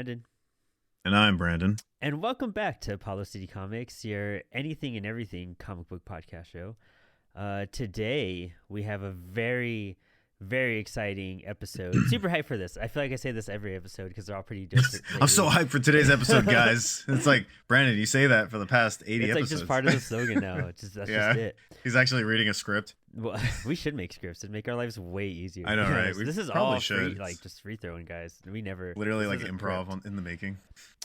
Brandon. And I'm Brandon. And welcome back to Apollo City Comics, your anything and everything comic book podcast show. Today, we have a very, very exciting episode. Super hyped for this. I feel like I say this every episode because they're all pretty different. I'm so hyped for today's episode, guys. It's like, Brandon, you say that for the past 80 it's episodes. It's like just part of the slogan now. That's just it. He's actually reading a script. Well, we should make scripts and make our lives way easier. I know, right? This is all free, like just free throwing, guys. We never literally like improv in the making.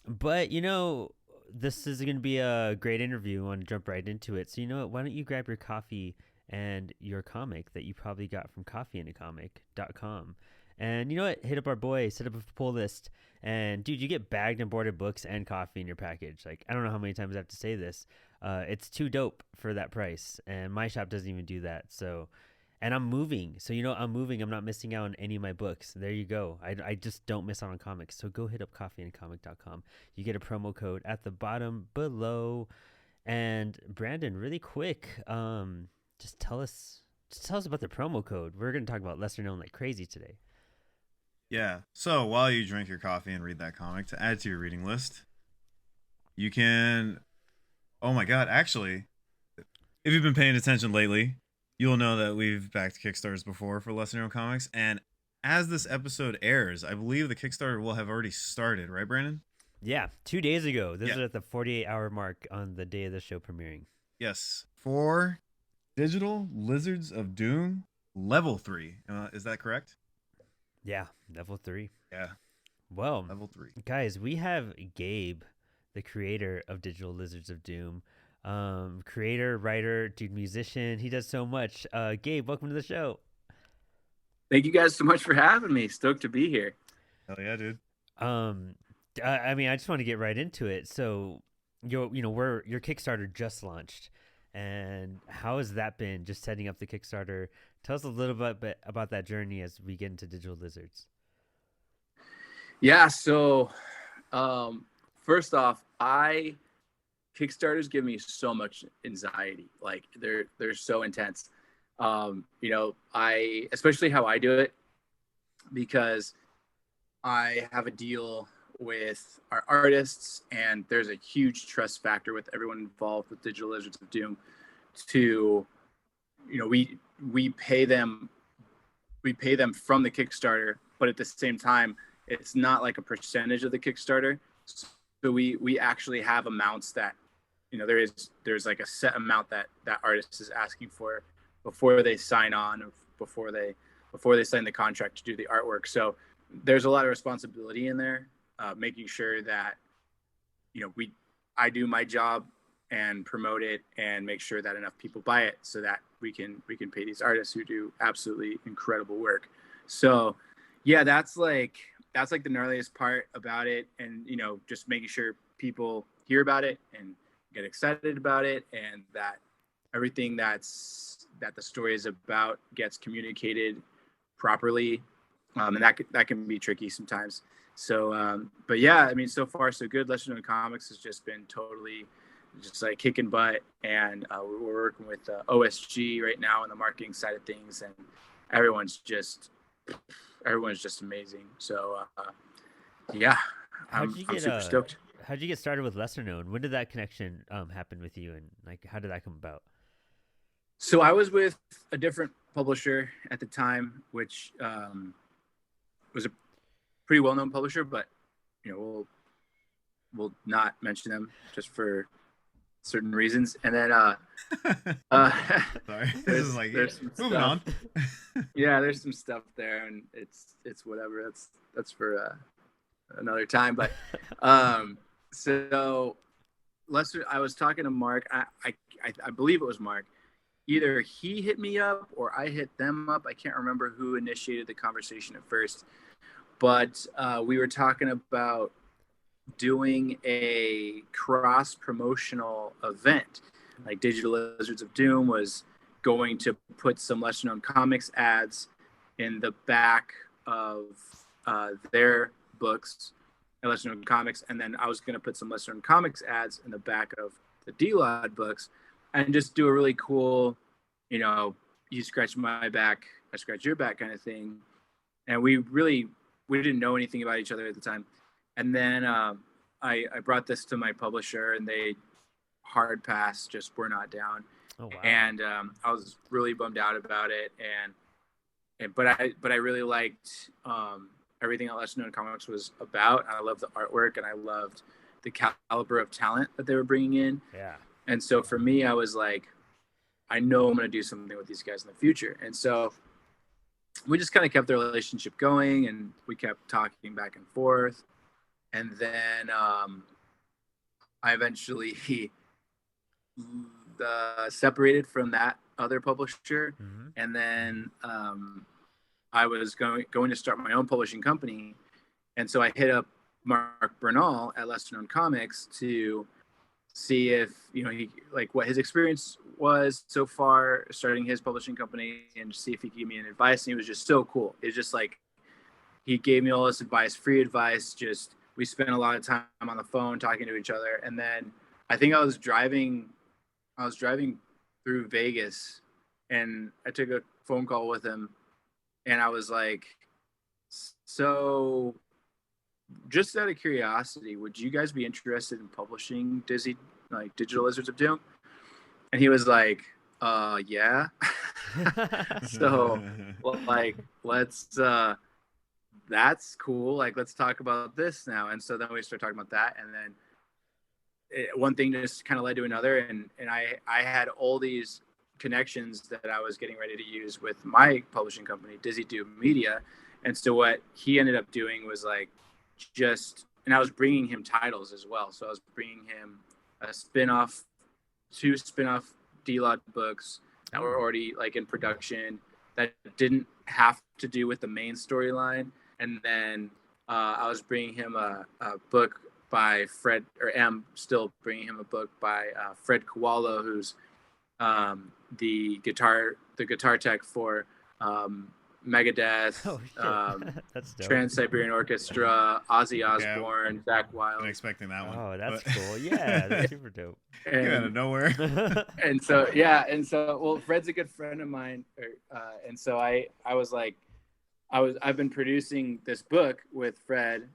But this is going to be a great interview. I want to jump right into it. So you know what? Why don't you grab your coffee and your comic that you probably got from coffeeandacomic.com. And you know what? Hit up our boy, set up a pull list. And dude, you get bagged and boarded books and coffee in your package. Like, I don't know how many times I have to say this. It's too dope for that price. And my shop doesn't even do that. So, and I'm moving. So, I'm moving. I'm not missing out on any of my books. There you go. I just don't miss out on comics. So go hit up coffeeandcomic.com. You get a promo code at the bottom below. And Brandon, really quick, just tell us about the promo code. We're going to talk about lesser known like crazy today. Yeah. So while you drink your coffee and read that comic, to add to your reading list, you can, oh my God, actually, if you've been paying attention lately, you'll know that we've backed Kickstarters before for lesser known comics. And as this episode airs, I believe the Kickstarter will have already started, right, Brandon? Yeah, 2 days ago. This is at the 48-hour mark on the day of the show premiering. Yes, for Digital Lizards of Doom Level 3. Is that correct? Yeah, Level 3. Yeah. Well, Level 3. Guys, we have Gabe, the creator of Digital Lizards of Doom. Creator, writer, dude, musician. He does so much. Gabe, welcome to the show. Thank you guys so much for having me. Stoked to be here. Hell yeah, dude. I just want to get right into it. So, your Kickstarter just launched, and how has that been? Just setting up the Kickstarter. Tell us a little bit about that journey as we get into Digital Lizards. Yeah. So, first off, Kickstarters give me so much anxiety. Like they're so intense. Especially how I do it, because I have a deal with our artists, and there's a huge trust factor with everyone involved with Digital Lizards of Doom. We pay them from the Kickstarter, but at the same time, it's not like a percentage of the Kickstarter. So we actually have amounts that, there's like a set amount that artist is asking for before they sign on, or before they sign the contract to do the artwork. So there's a lot of responsibility in there, making sure that, I do my job and promote it and make sure that enough people buy it so that we can pay these artists who do absolutely incredible work. So yeah, that's like the gnarliest part about it. And, just making sure people hear about it and get excited about it, and that everything that the story is about gets communicated properly. And that can be tricky sometimes. So, but yeah, so far so good. Lesser Known Comics has just been totally just like kicking butt, and we're working with OSG right now on the marketing side of things, and everyone's just amazing. So, yeah, I'm super stoked. How'd you get started with Lesser Known? When did that connection happen with you, and like how did that come about? So I was with a different publisher at the time, which was a pretty well-known publisher, but we'll not mention them just for certain reasons. And then sorry, this is like moving on. Yeah, there's some stuff there, and it's whatever. That's for another time. But so Lester, I was talking to Mark. I believe it was Mark. Either he hit me up or I hit them up. I can't remember who initiated the conversation at first, but we were talking about doing a cross-promotional event. Like Digital Lizards of Doom was going to put some lesser known comics ads in the back of their books, lesser known comics, and then I was going to put some lesser known comics ads in the back of the D-Lod books, and just do a really cool, you scratch my back, I scratch your back kind of thing. And we didn't know anything about each other at the time. And then I brought this to my publisher, and they hard pass, just were not down. Oh wow. And I was really bummed out about it. But I really liked everything that Lesser Known Comics was about. I loved the artwork, and I loved the caliber of talent that they were bringing in. Yeah. And so for me, I was like, I know I'm going to do something with these guys in the future. And so we just kind of kept the relationship going, and we kept talking back and forth. And then I eventually separated from that other publisher. Mm-hmm. And then I was going to start my own publishing company. And so I hit up Mark Bernal at Lesser Known Comics to see if, he, like, what his experience was so far starting his publishing company, and see if he could give me an advice. And he was just so cool. It's just like, he gave me all this advice, free advice. Just, we spent a lot of time on the phone talking to each other. And then I think I was driving through Vegas, and I took a phone call with him, and I was like, so just out of curiosity, would you guys be interested in publishing Digital Lizards of Doom? And he was like, yeah. So, well, like, let's that's cool. Like, let's talk about this now. And so then we started talking about that. And then one thing just kind of led to another. And I had all these connections that I was getting ready to use with my publishing company, Dizzy Doom Media. And so what he ended up doing was like, and I was bringing him titles as well. So I was bringing him two spin-off D-Lod books that were already like in production that didn't have to do with the main storyline. And then I was bringing him a book by Fred, or am still bringing him a book by Fred Kowalo, who's the guitar tech for Megadeth, That's dope. Trans-Siberian Orchestra, Ozzy Osbourne, Zach Wild. I'm expecting that one. Oh, that's cool. Yeah, that's super dope. And, out of nowhere. And so, well, Fred's a good friend of mine, and so I was like, I've been producing this book with Fred,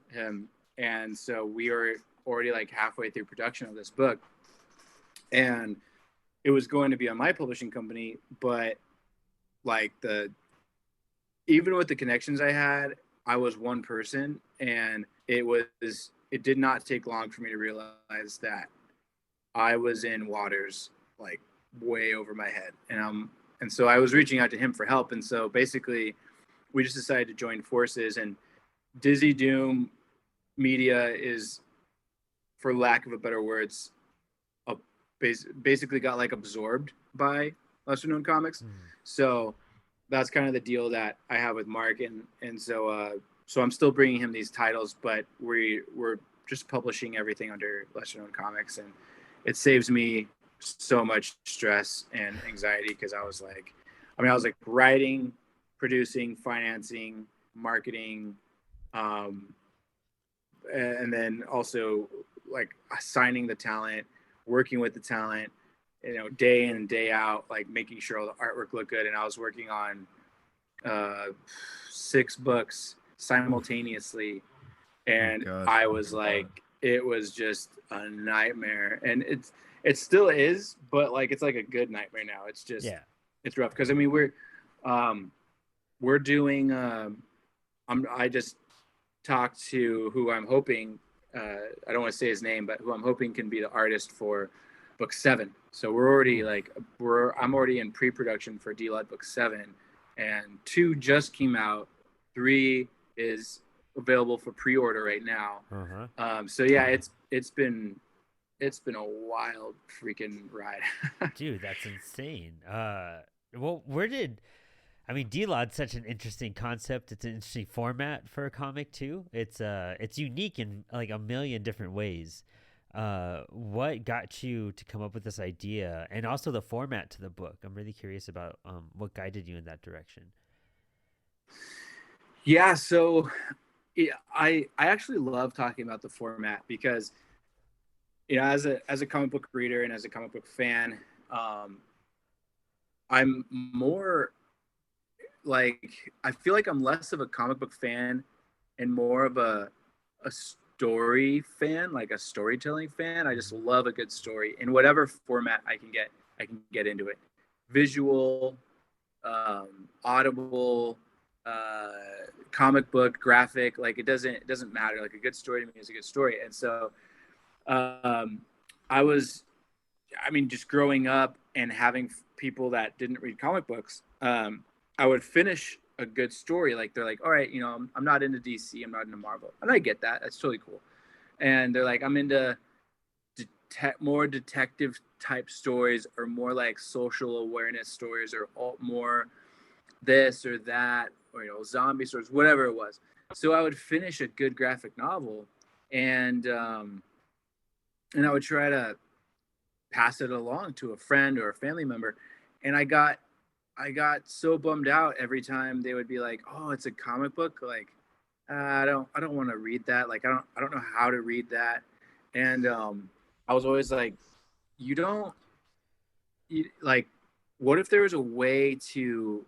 and so we were already like halfway through production of this book, and it was going to be on my publishing company, but like even with the connections I had, I was one person, and it did not take long for me to realize that I was in waters like way over my head. And so I was reaching out to him for help. And so basically we just decided to join forces, and Dizzy Doom Media is, for lack of a better words, basically got like absorbed by Lesser Known Comics. So that's kind of the deal that I have with Mark. And so I'm still bringing him these titles, but we're just publishing everything under Lesser Known Comics, and it saves me so much stress and anxiety, because I was like writing, producing, financing, marketing, and then also like assigning the talent, working with the talent, day in and day out, like making sure all the artwork looked good. And I was working on 6 books simultaneously, and I was like, it was just a nightmare. And it still is, but like, it's like a good nightmare now. It's just, it's rough. Cause I mean, we're doing, I just talked to who I'm hoping, I don't want to say his name, but who I'm hoping can be the artist for book 7. So we're already I'm already in pre-production for D-Lod book 7, and 2 just came out. 3 is available for pre-order right now. So yeah, it's been a wild freaking ride. Dude, that's insane. Well, D-Lod's such an interesting concept. It's an interesting format for a comic too. It's unique in like a million different ways. What got you to come up with this idea, and also the format to the book? I'm really curious about what guided you in that direction. Yeah, so I actually love talking about the format, because as a comic book reader and as a comic book fan, I'm more like, I feel like I'm less of a comic book fan and more of a story fan, like a storytelling fan. I just love a good story in whatever format I can get into it. Visual, audible, comic book, graphic, like it doesn't matter. Like a good story to me is a good story. And so just growing up and having people that didn't read comic books, I would finish a good story. Like they're like, all right, I'm not into DC, I'm not into Marvel. And I get that. That's totally cool. And they're like, I'm into more detective type stories, or more like social awareness stories, or more this or that, or zombie stories, whatever it was. So I would finish a good graphic novel, and I would try to pass it along to a friend or a family member. And I got so bummed out every time they would be like, "Oh, it's a comic book. Like, I don't want to read that. Like, I don't know how to read that." And I was always like, like, what if there was a way to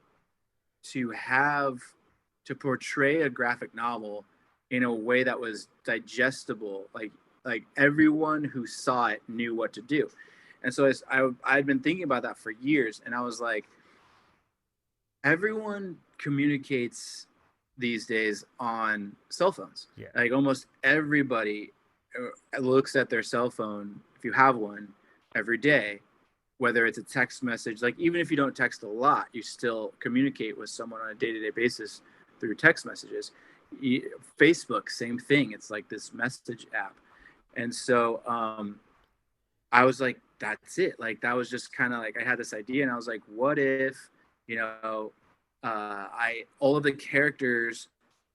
portray a graphic novel in a way that was digestible, like everyone who saw it knew what to do. And so I'd been thinking about that for years, and I was like, everyone communicates these days on cell phones. Yeah. Like almost everybody looks at their cell phone, if you have one, every day, whether it's a text message. Like even if you don't text a lot, you still communicate with someone on a day-to-day basis through text messages. Facebook, same thing. It's like this message app. And so I was like, that's it. Like that was just kind of like, I had this idea, and I was like, what if, all of the characters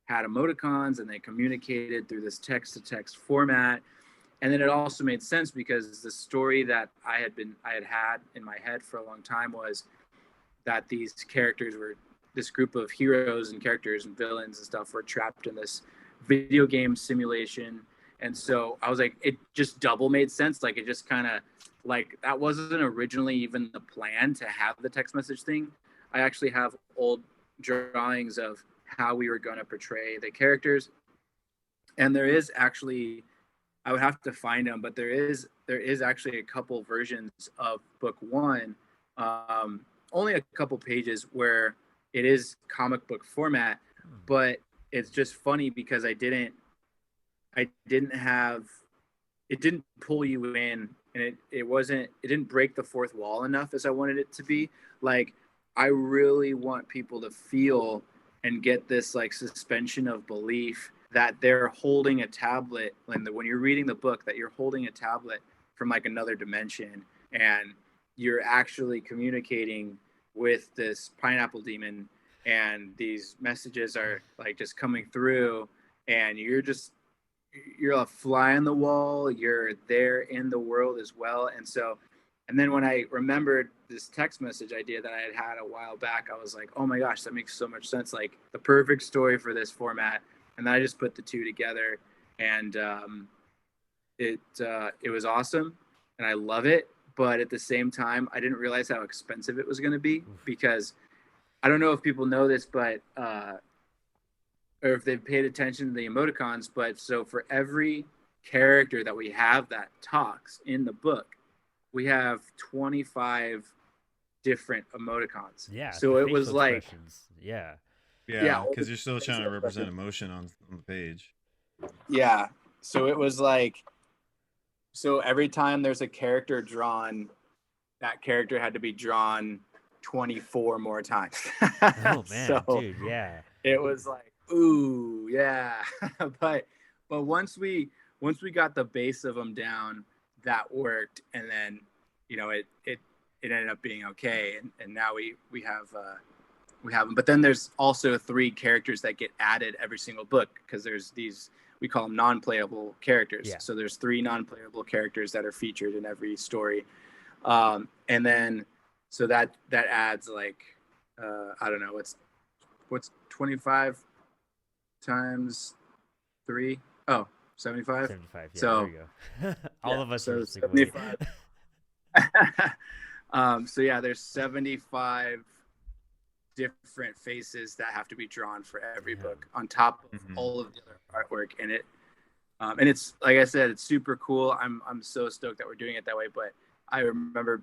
had emoticons and they communicated through this text-to-text format. And then it also made sense because the story that I had in my head for a long time was that these characters were, this group of heroes and characters and villains and stuff, were trapped in this video game simulation. And so I was like, it just double made sense. Like it just kind of, like, that wasn't originally even the plan to have the text message thing. I actually have old drawings of how we were going to portray the characters. And there is actually, I would have to find them, but there is actually a couple versions of book one, only a couple pages, where it is comic book format, but it's just funny because it didn't pull you in, and it didn't break the fourth wall enough as I wanted it to be. Like, I really want people to feel and get this like suspension of belief that they're holding a tablet, when you're reading the book, that you're holding a tablet from like another dimension, and you're actually communicating with this pineapple demon, and these messages are like just coming through, and you're a fly on the wall. You're there in the world as well. And then when I remembered this text message idea that I had a while back, I was like, oh my gosh, that makes so much sense. Like the perfect story for this format. And then I just put the two together, and it was awesome, and I love it. But at the same time, I didn't realize how expensive it was going to be, because I don't know if people know this, but or if they've paid attention to the emoticons, but so for every character that we have that talks in the book, we have 25 different emoticons. Yeah. So it was like, expressions. Yeah. Yeah, because you're still trying to represent emotion on the page. Yeah. So it was like, so every time there's a character drawn, that character had to be drawn 24 more times. Oh man, so dude, yeah. It was like, ooh, yeah. but once we got the base of them down, that worked, and then it ended up being okay, and now we have them. But then there's also 3 characters that get added every single book, because there's these, we call them non-playable characters. Yeah. So there's 3 non-playable characters that are featured in every story, and then so that adds like I don't know, what's 25 times 3? Oh, 75. 75. Yeah, So there you go. All of us so are 75. So yeah, there's 75 different faces that have to be drawn for every book, on top of all of the other artwork, and And it's like I said, it's super cool. I'm so stoked that we're doing it that way. But I remember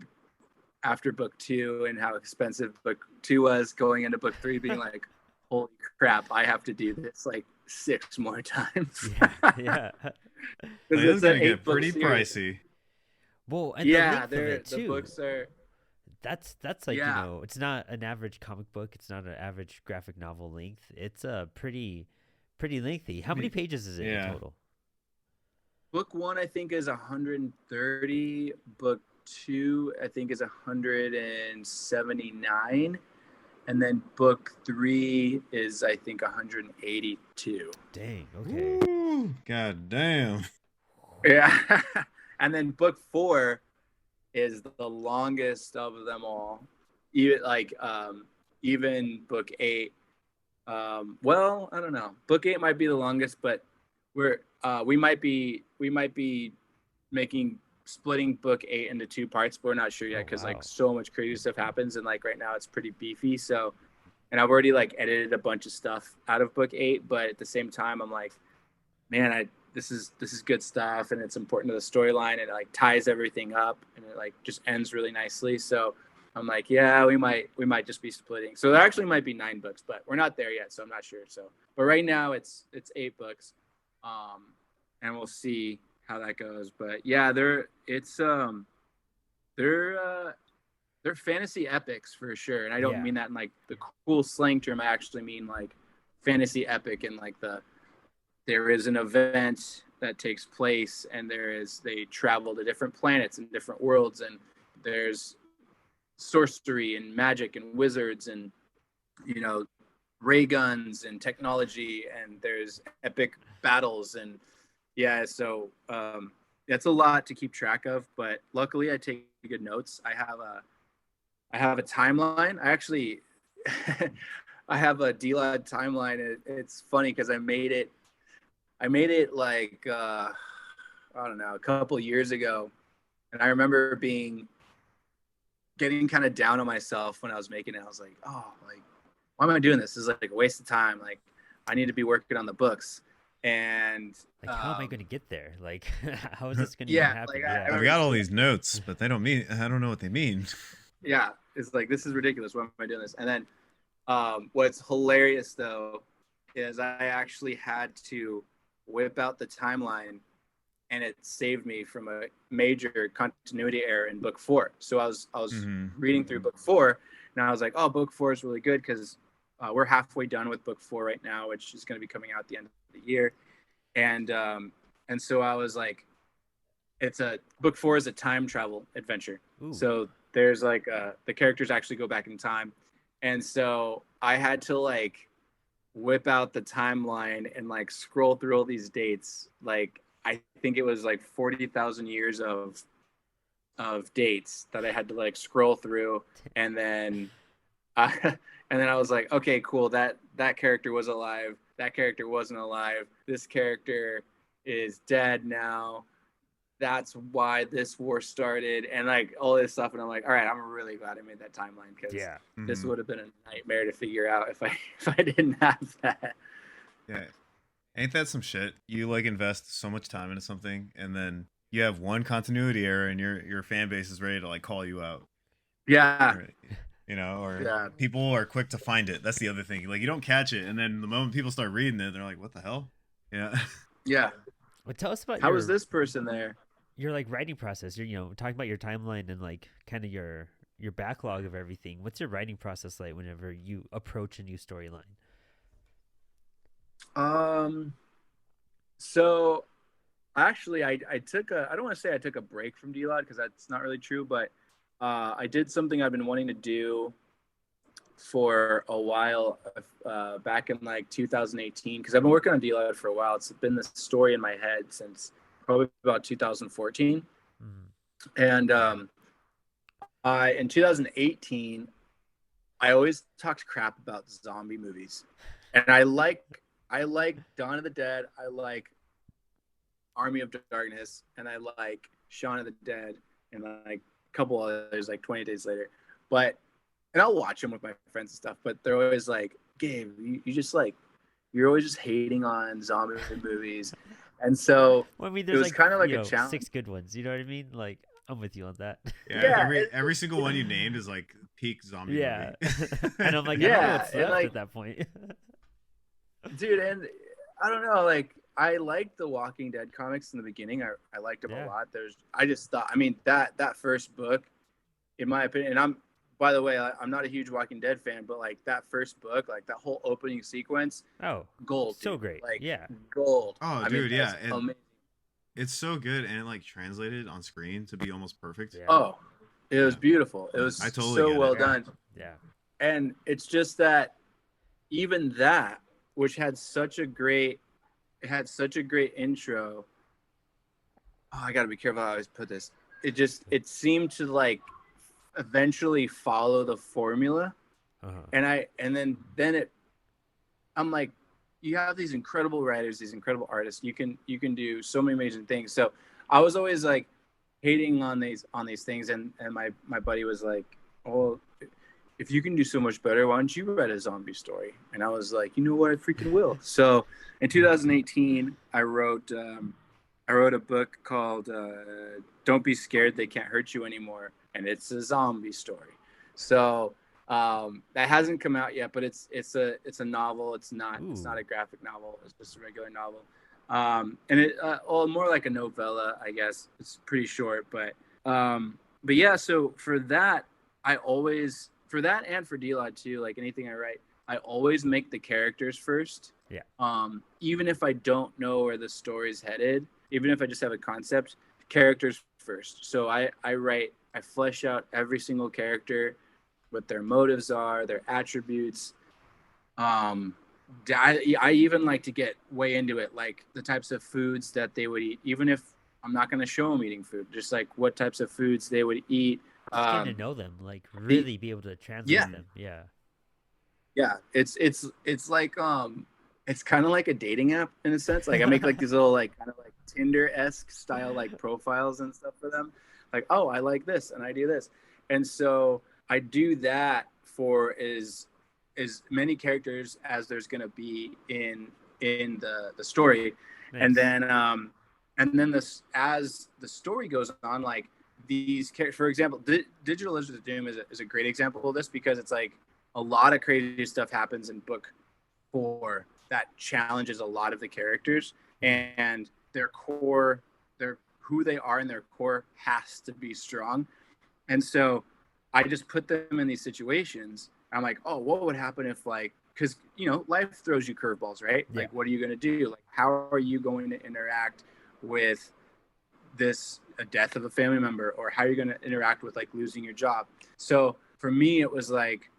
after book 2 and how expensive book 2 was, going into book 3 being like, holy crap, I have to do this like 6 more times. Yeah, yeah. Because It's it's an gonna get 8 book pretty series. pricey. Well, and the Yeah, length of it the too. books are. That's like, Yeah, it's not an average comic book. It's not an average graphic novel length. It's a pretty lengthy. How many pages is it in Yeah. total? book 1 I think is 130. Book 2 I think is 179, and then book 3 is I think 182. Dang. Okay. Woo, god damn. Yeah, and then book 4 is the longest of them all. Even even book 8. Well, I don't know. Book 8 might be the longest, but we might be making splitting book 8 into 2 parts, but we're not sure yet because wow. like so much crazy stuff happens, and like right now it's pretty beefy. So, and I've already like edited a bunch of stuff out of book 8, but at the same time I'm like, man, this is good stuff, and it's important to the storyline, and it like ties everything up, and it like just ends really nicely. So I'm like, yeah, we might just be splitting. So there actually might be 9 books, but we're not there yet, so I'm not sure. So, but right now it's 8 books, and we'll see how that goes. But yeah, they're fantasy epics for sure, and I don't Yeah. mean that in like the cool slang term. I actually mean like fantasy epic, and like there is an event that takes place, and they travel to different planets and different worlds, and there's sorcery and magic and wizards and ray guns and technology, and there's epic battles, and yeah, so that's a lot to keep track of, but luckily I take good notes. I have a timeline. I actually I have a DLAD timeline. It's funny because I made it like I don't know, a couple years ago, and I remember getting kind of down on myself when I was making it. I was like, oh, like, why am I doing this? This is like a waste of time. Like, I need to be working on the books. And Like, how am I going to get there? Like, how is this going to even yeah, happen? like Yeah. I've got all these notes, but they don't mean. I don't know what they mean. yeah, it's like, this is ridiculous. Why am I doing this? And then what's hilarious though is I actually had to whip out the timeline, and it saved me from a major continuity error in book 4. So I was reading through book 4, and I was like, oh, book 4 is really good because we're halfway done with book 4 right now, which is going to be coming out at the end of the year. And so I was like, book 4 is a time travel adventure. Ooh. So there's like the characters actually go back in time, and so I had to like whip out the timeline and like scroll through all these dates. Like, I think it was like 40,000 years of dates that I had to like scroll through, and then and then I was like, okay, cool. That character was alive. That character wasn't alive. This character is dead now. That's why this war started, and like all this stuff. And I'm like, all right, I'm really glad I made that timeline, because Yeah. this would have been a nightmare to figure out if I didn't have that. Yeah. Ain't that some shit? You like invest so much time into something, and then you have one continuity error, and your fan base is ready to like call you out. Yeah. Or Yeah. people are quick to find it. That's the other thing. Like, you don't catch it, and then the moment people start reading it, they're like, "What the hell?" Yeah. Yeah. Well, tell us about How was this person there? your like writing process. You're talking about your timeline and like kind of your backlog of everything. What's your writing process like whenever you approach a new storyline? So actually I took I don't want to say I took a break from DLOD because that's not really true, but I did something I've been wanting to do for a while, back in like 2018, because I've been working on DLOD for a while. It's been this story in my head since probably about 2014. And in 2018, I always talked crap about zombie movies, and I like Dawn of the Dead, I like Army of Darkness, and I like Shaun of the Dead, and like a couple others like 20 Days Later. And I'll watch them with my friends and stuff, but they're always like, Gabe, you just like, you're always just hating on zombie movies. And so Well, I mean, it there's was like kind of like you a know challenge. 6 good ones. You know what I mean? Like I'm with you on that. Yeah, Yeah, every single one you named is like peak zombie Yeah, movie. and I'm like, I don't know yeah, what's and left like, at that point. dude, and I don't know, like I liked the Walking Dead comics in the beginning. I liked them a Yeah. lot. I just thought, I mean, that first book, in my opinion, and by the way, I'm not a huge Walking Dead fan, but like that first book, like that whole opening sequence, Oh, gold, so dude. great. Like Yeah. gold. Oh, I mean, dude, that's yeah, amazing. it's so good and it like translated on screen to be almost perfect. Yeah. Oh, it was Yeah, beautiful. It I was totally so get it. well Yeah. done. Yeah. And it's just that even that, which had such a great, it had such a great intro. Oh, I gotta be careful how I always put this. It seemed to like eventually follow the formula. Uh-huh. And then I'm like, you have these incredible writers, these incredible artists. You can do so many amazing things. So I was always like hating on these things, and my buddy was like, oh, if you can do so much better, why don't you write a zombie story? And I was like, you know what, I freaking will. So in 2018, I wrote a book called "Don't Be Scared, They Can't Hurt You Anymore," and it's a zombie story. So that hasn't come out yet, but it's a novel. It's not Ooh. a graphic novel. It's just a regular novel. And it well, more like a novella, I guess. It's pretty short, but yeah. So for that, for that and for D-Lod too, like anything I write, I always make the characters first. Yeah. Even if I don't know where the story's headed, even if I just have a concept, characters first. So I flesh out every single character, what their motives are, their attributes. I even like to get way into it, like the types of foods that they would eat, even if I'm not going to show them eating food, just like what types of foods they would eat. Just getting to Um, know them, like the, really be able to yeah, translate them. Yeah. yeah, it's like it's kind of like a dating app in a sense. Like I make like these little like kind of like Tinder-esque style like profiles and stuff for them. Like, oh, I like this and I do this. And so I do that for as many characters as there's gonna be in the story. And Nice. then this as the story goes on, like these characters, for example, Digital Lizards of Doom is a great example of this because it's like a lot of crazy stuff happens in book 4 that challenges a lot of the characters, Mm. and their core, their who they are in their core has to be strong. And so I just put them in these situations. I'm like, oh, what would happen if like, because life throws you curveballs, right? Yeah. Like, what are you going to do? Like, how are you going to interact with a death of a family member, or how are you going to interact with like losing your job? So for me, it was like,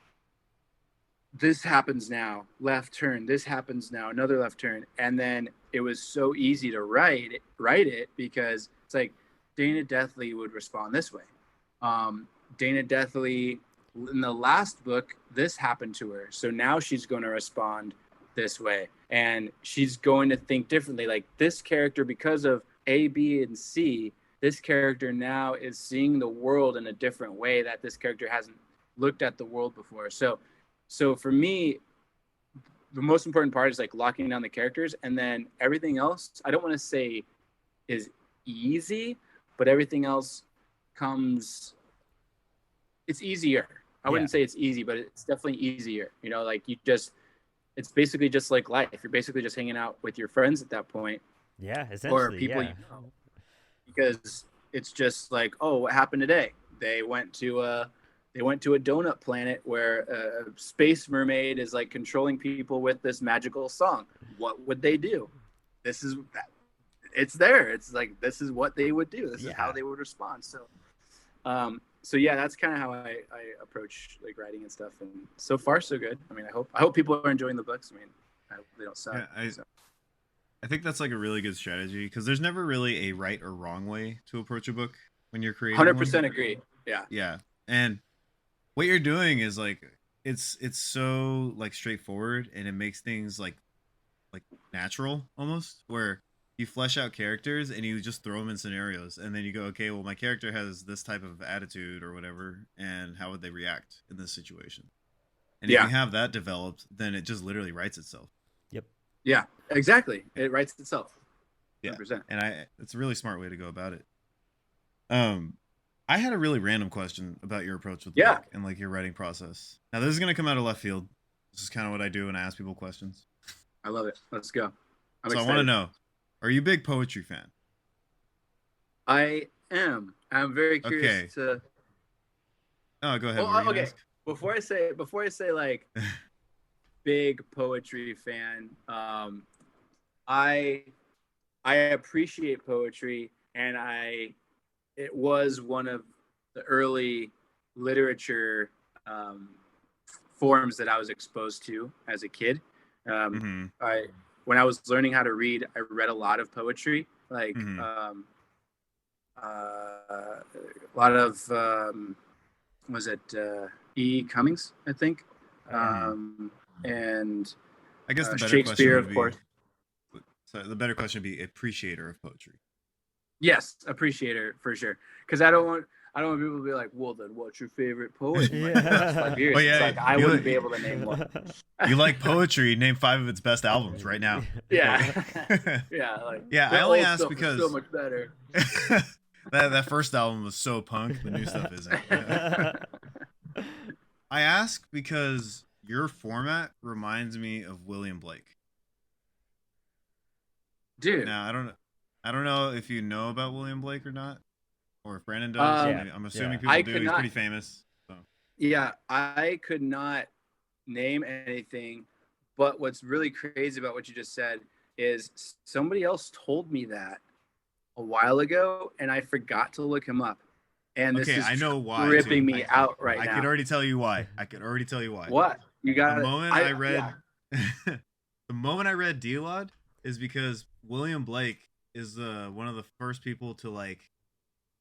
this happens now, left turn, this happens now, another left turn. And then it was so easy to write it because it's like Dana Deathly would respond this way. Dana Deathly, in the last book, this happened to her, so now she's going to respond this way, and she's going to think differently. Like this character, because of A, B, and C, this character now is seeing the world in a different way that this character hasn't looked at the world before. So for me, the most important part is like locking down the characters, and then everything else, I don't want to say is easy, but everything else comes, it's easier. I Yeah. wouldn't say it's easy, but it's definitely easier. Like it's basically just like life. You're basically just hanging out with your friends at that point, Yeah. or Essentially. people Yeah. because it's just like, oh, what happened today? They went to a donut planet where a space mermaid is like controlling people with this magical song. What would they do? This is that. It's there. It's like, this is what they would do. This is how Yeah. they would respond. So yeah, that's kind of how I approach like writing and stuff. And so far, so good. I mean, I hope people are enjoying the books. I mean, I hope they don't suck. Yeah, So. I think that's like a really good strategy because there's never really a right or wrong way to approach a book when you're creating one. 100% agree. Yeah. Yeah, and what you're doing is like it's so like straightforward and it makes things like natural almost, where you flesh out characters and you just throw them in scenarios and then you go, okay, well, my character has this type of attitude or whatever, and how would they react in this situation? And if Yeah. you have that developed, then it just literally writes itself. Yep. Yeah. Exactly. It writes itself. Yeah, 100%. and it's a really smart way to go about it. I had a really random question about your approach with Yeah. book and like your writing process. Now this is gonna come out of left field. This is kind of what I do when I ask people questions. I love it. Let's go. I'm So excited. I want to know, are you a big poetry fan? I am. I'm very curious to. Oh, go ahead. Oh, What were you gonna okay. ask? Before I say like big poetry fan, I appreciate poetry, and it was one of the early literature forms that I was exposed to as a kid. When I was learning how to read, I read a lot of poetry, like a lot of was it E. Cummings, I think, and I guess the better Shakespeare, question would of course. be. So the better question would be appreciator of poetry. Yes, appreciator for sure. Because I don't want people to be like, well, then what's your favorite poet? In like the last 5 years? Well, yeah, it's like I wouldn't be able to name one. You like poetry? Name 5 of its best albums right now. Yeah, yeah, like yeah. the I only old asked stuff is because so much better. that first album was so punk. The new stuff isn't. Yeah. I ask because your format reminds me of William Blake. Dude. Now I don't know if you know about William Blake or not, or if Brandon does. I'm assuming people do. He's pretty famous. So. Yeah, I could not name anything, but what's really crazy about what you just said is somebody else told me that a while ago, and I forgot to look him up. And this is I know why, ripping me out right now. I could already tell you why. What? You got the moment I read the moment I read Delod is because William Blake is one of the first people to like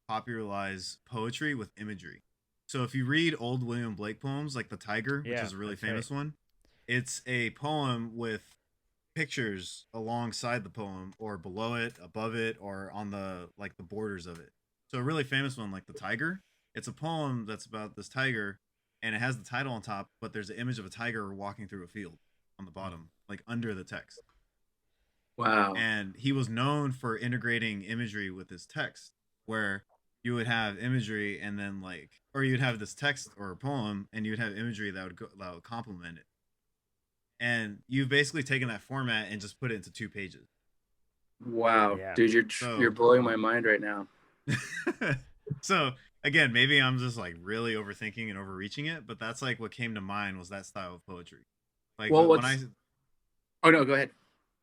popularize poetry with imagery. So if you read old William Blake poems like The Tiger, which is a really famous one, it's a poem with pictures alongside the poem or below it, above it, or on the like the borders of it. So a really famous one like The Tiger, it's a poem that's about this tiger and it has the title on top, but there's an image of a tiger walking through a field on the bottom, like under the text. Wow. And he was known for integrating imagery with his text, where you would have imagery and then like, or you'd have this text or a poem and you'd have imagery that would complement it. And you've basically taken that format and just put it into 2 pages. Wow, dude, you're blowing my mind right now. So again, maybe I'm just like really overthinking and overreaching it, but that's like what came to mind was that style of poetry. Like oh no, go ahead.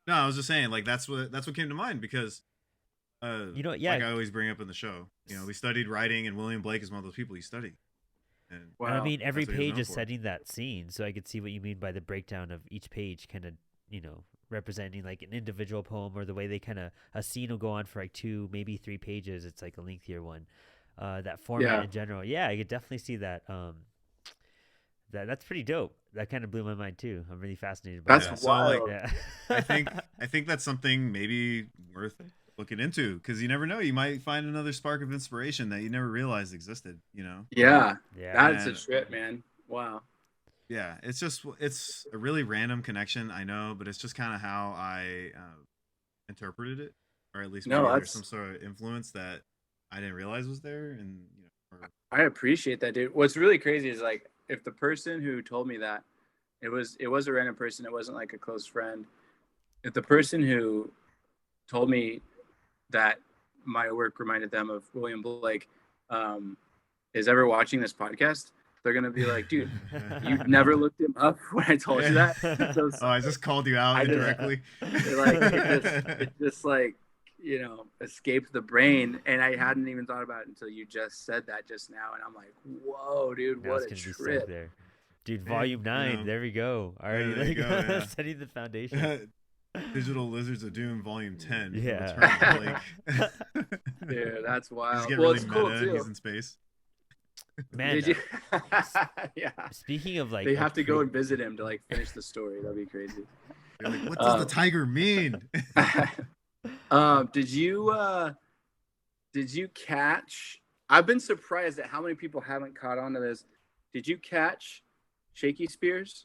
No, I was just saying like that's what came to mind because like I always bring up in the show, we studied writing and William Blake is one of those people you study. And I mean, every page is setting that scene, so I could see what you mean by the breakdown of each page kind of, representing like an individual poem or the way they kind of, a scene will go on for like 2, maybe 3 pages. It's like a lengthier one. That format in general. Yeah, I could definitely see that. That's pretty dope. That kind of blew my mind too. I'm really fascinated by that. That's wild. I think that's something maybe worth looking into because you never know. You might find another spark of inspiration that you never realized existed. Yeah. That's a trip, man. Wow. Yeah, it's a really random connection, I know, but it's just kind of how I interpreted it, or at least maybe there's some sort of influence that I didn't realize was there. And I appreciate that, dude. What's really crazy is like if the person who told me that it was a random person, it wasn't like a close friend. If the person who told me that my work reminded them of William Blake is ever watching this podcast, they're going to be like, dude, you never looked him up when I told you that. So I just called you out indirectly. It just like, escaped the brain. And I hadn't even thought about it until you just said that just now. And I'm like, whoa, dude, what a trip. There. Dude, volume 9, there we go. Already setting the foundation. Digital Lizards of Doom, Volume 10. Yeah. Dude, that's wild. He's really cool too. He's in space. Man, Speaking of like, they have to go and visit him to like finish the story. That'd be crazy. You're like, what does the tiger mean? Did you catch? I've been surprised at how many people haven't caught on to this. Did you catch Shaky Spears?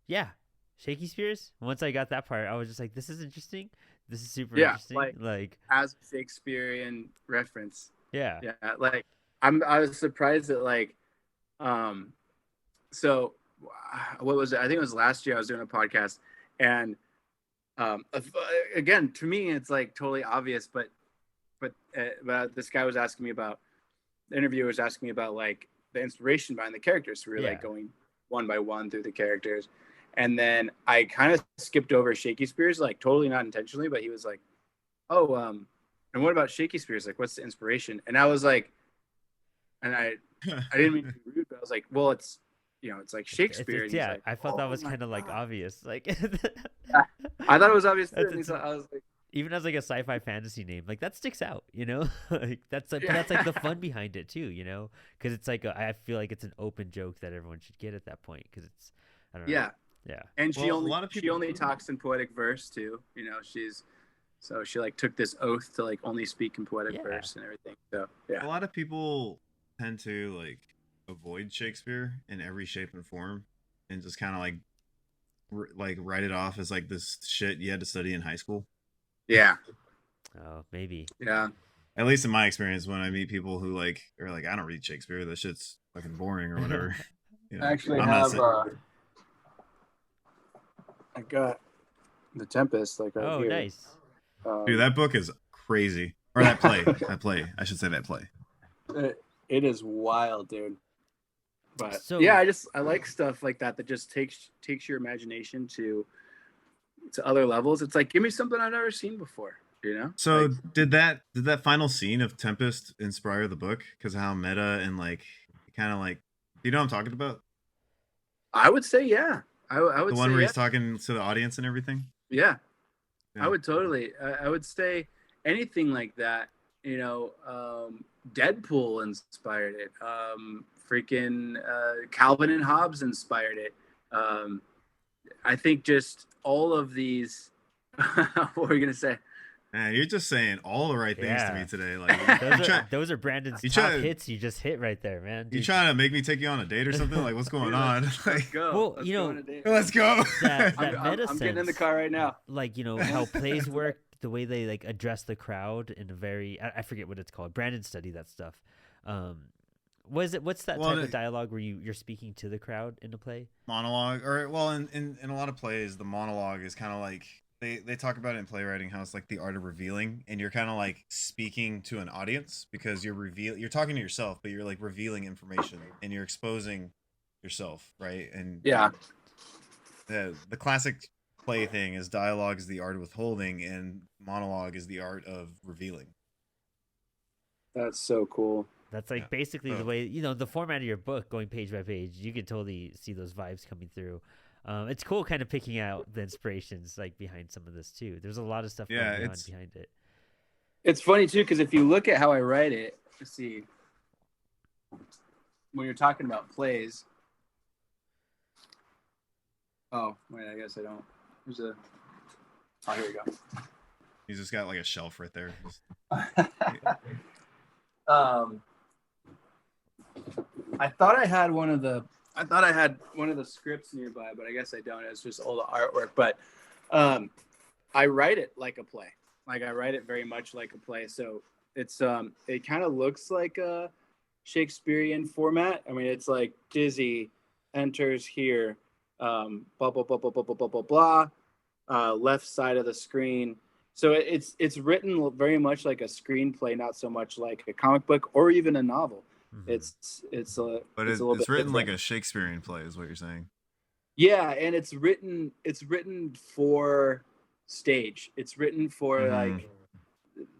Yeah. Shaky Spears. Once I got that part, I was just like, "This is interesting." This is super Yeah, interesting. like Like, as a Shakespearean reference. yeah, Yeah, like I was surprised that like um so what was it? I think it was last year I was doing a podcast, and again, to me it's like totally obvious, but this guy was asking me about, the interviewer was asking me about like the inspiration behind the characters. So we were yeah. like going one by one through the characters, and then I kind of skipped over Shakespeare's, like totally not intentionally, but he was like, "Oh, and what about Shakespeare's? Like, what's the inspiration?" And I was like, and I didn't mean to be rude, but I was like, "Well, it's it's like Shakespeare," and he's Yeah. like, I thought that "Oh was my kind of like god." obvious. Like, I thought it was obvious too. that's, And it's, I was like, even as like a sci-fi fantasy name, like that sticks out, you know. Like that's like, but yeah. that's like the fun behind it too, you know, because it's like I feel like it's an open joke that everyone should get at that point because it's, I don't know, Yeah. yeah, And Well, a lot of she people. only talks in poetic verse too. So she like took this oath to like only speak in poetic yeah, verse and everything. So yeah. A lot of people tend to like avoid Shakespeare in every shape and form, and just kind of like write it off as like this shit you had to study in high school. Yeah. oh maybe, Yeah. At least in my experience, when I meet people who like are like, I don't read Shakespeare. That shit's fucking boring or whatever. You know, I actually I'm not have saying. I got The Tempest like right oh here. nice, Dude, that book is crazy. Or that play. That play. I should say that play. It is wild, dude. But so yeah, I like stuff like that just takes your imagination to other levels. It's like, give me something I've never seen before, you know? So Like, did that final scene of Tempest inspire the book because of how meta and like kind of like, do you know what I'm talking about? I would say yeah. I would The one say where yeah. he's talking to the audience and everything. Yeah. Yeah. I would totally. I would say anything like that. Deadpool inspired it. Freaking Calvin and Hobbes inspired it. I think just all of these. What were you gonna say? Man, you're just saying all the right things to Yeah. me today. Like those are Brandon's you top try- hits you just hit right there, man. you Dude. trying to make me take you on a date or something? Like, what's going on? Let's Like, go. Well, Let's you go know, on a date. let's go. that I'm meta getting in the sense, car right now. like, you know, how plays work, the way they like address the crowd in a very, I forget what it's called. Brandon studied that stuff. What's that Well, type of dialogue where you're speaking to the crowd in a play? Monologue, or well, in a lot of plays, the monologue is kind of like they talk about it in playwriting how it's like the art of revealing, and you're kind of like speaking to an audience because you're talking to yourself, but you're like revealing information and you're exposing yourself, right? And Yeah. the classic play thing is dialogue is the art of withholding, and monologue is the art of revealing. That's so cool. That's like basically the way, you know, the format of your book, going page by page. You can totally see those vibes coming through. It's cool kind of picking out the inspirations like behind some of this too. There's a lot of stuff going on behind it. It's funny too, because if you look at how I write it, let's see, when you're talking about plays. Oh, wait, I guess I don't. Oh, here we go. He's just got like a shelf right there. I thought I had one of the scripts nearby, but I guess I don't. It's just all the artwork. But I write it like a play. Like I write it very much like a play. So it's it kind of looks like a Shakespearean format. I mean, it's like Dizzy enters here, blah blah blah blah blah blah blah blah blah, left side of the screen. So it's written very much like a screenplay, not so much like a comic book or even a novel. Mm-hmm. It's a little bit written different. like a Shakespearean play, is what you're saying. Yeah, and it's written for stage. It's written for like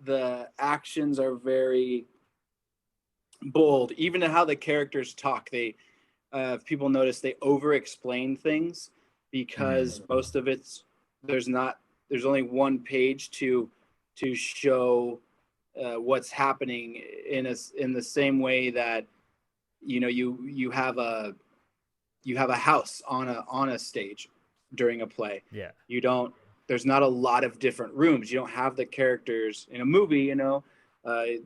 the actions are very bold. Even how the characters talk, they if people notice they over explain things because most of there's only one page to show what's happening in the same way that you have a house on a stage during a play. Yeah. There's not a lot of different rooms. You don't have the characters in a movie,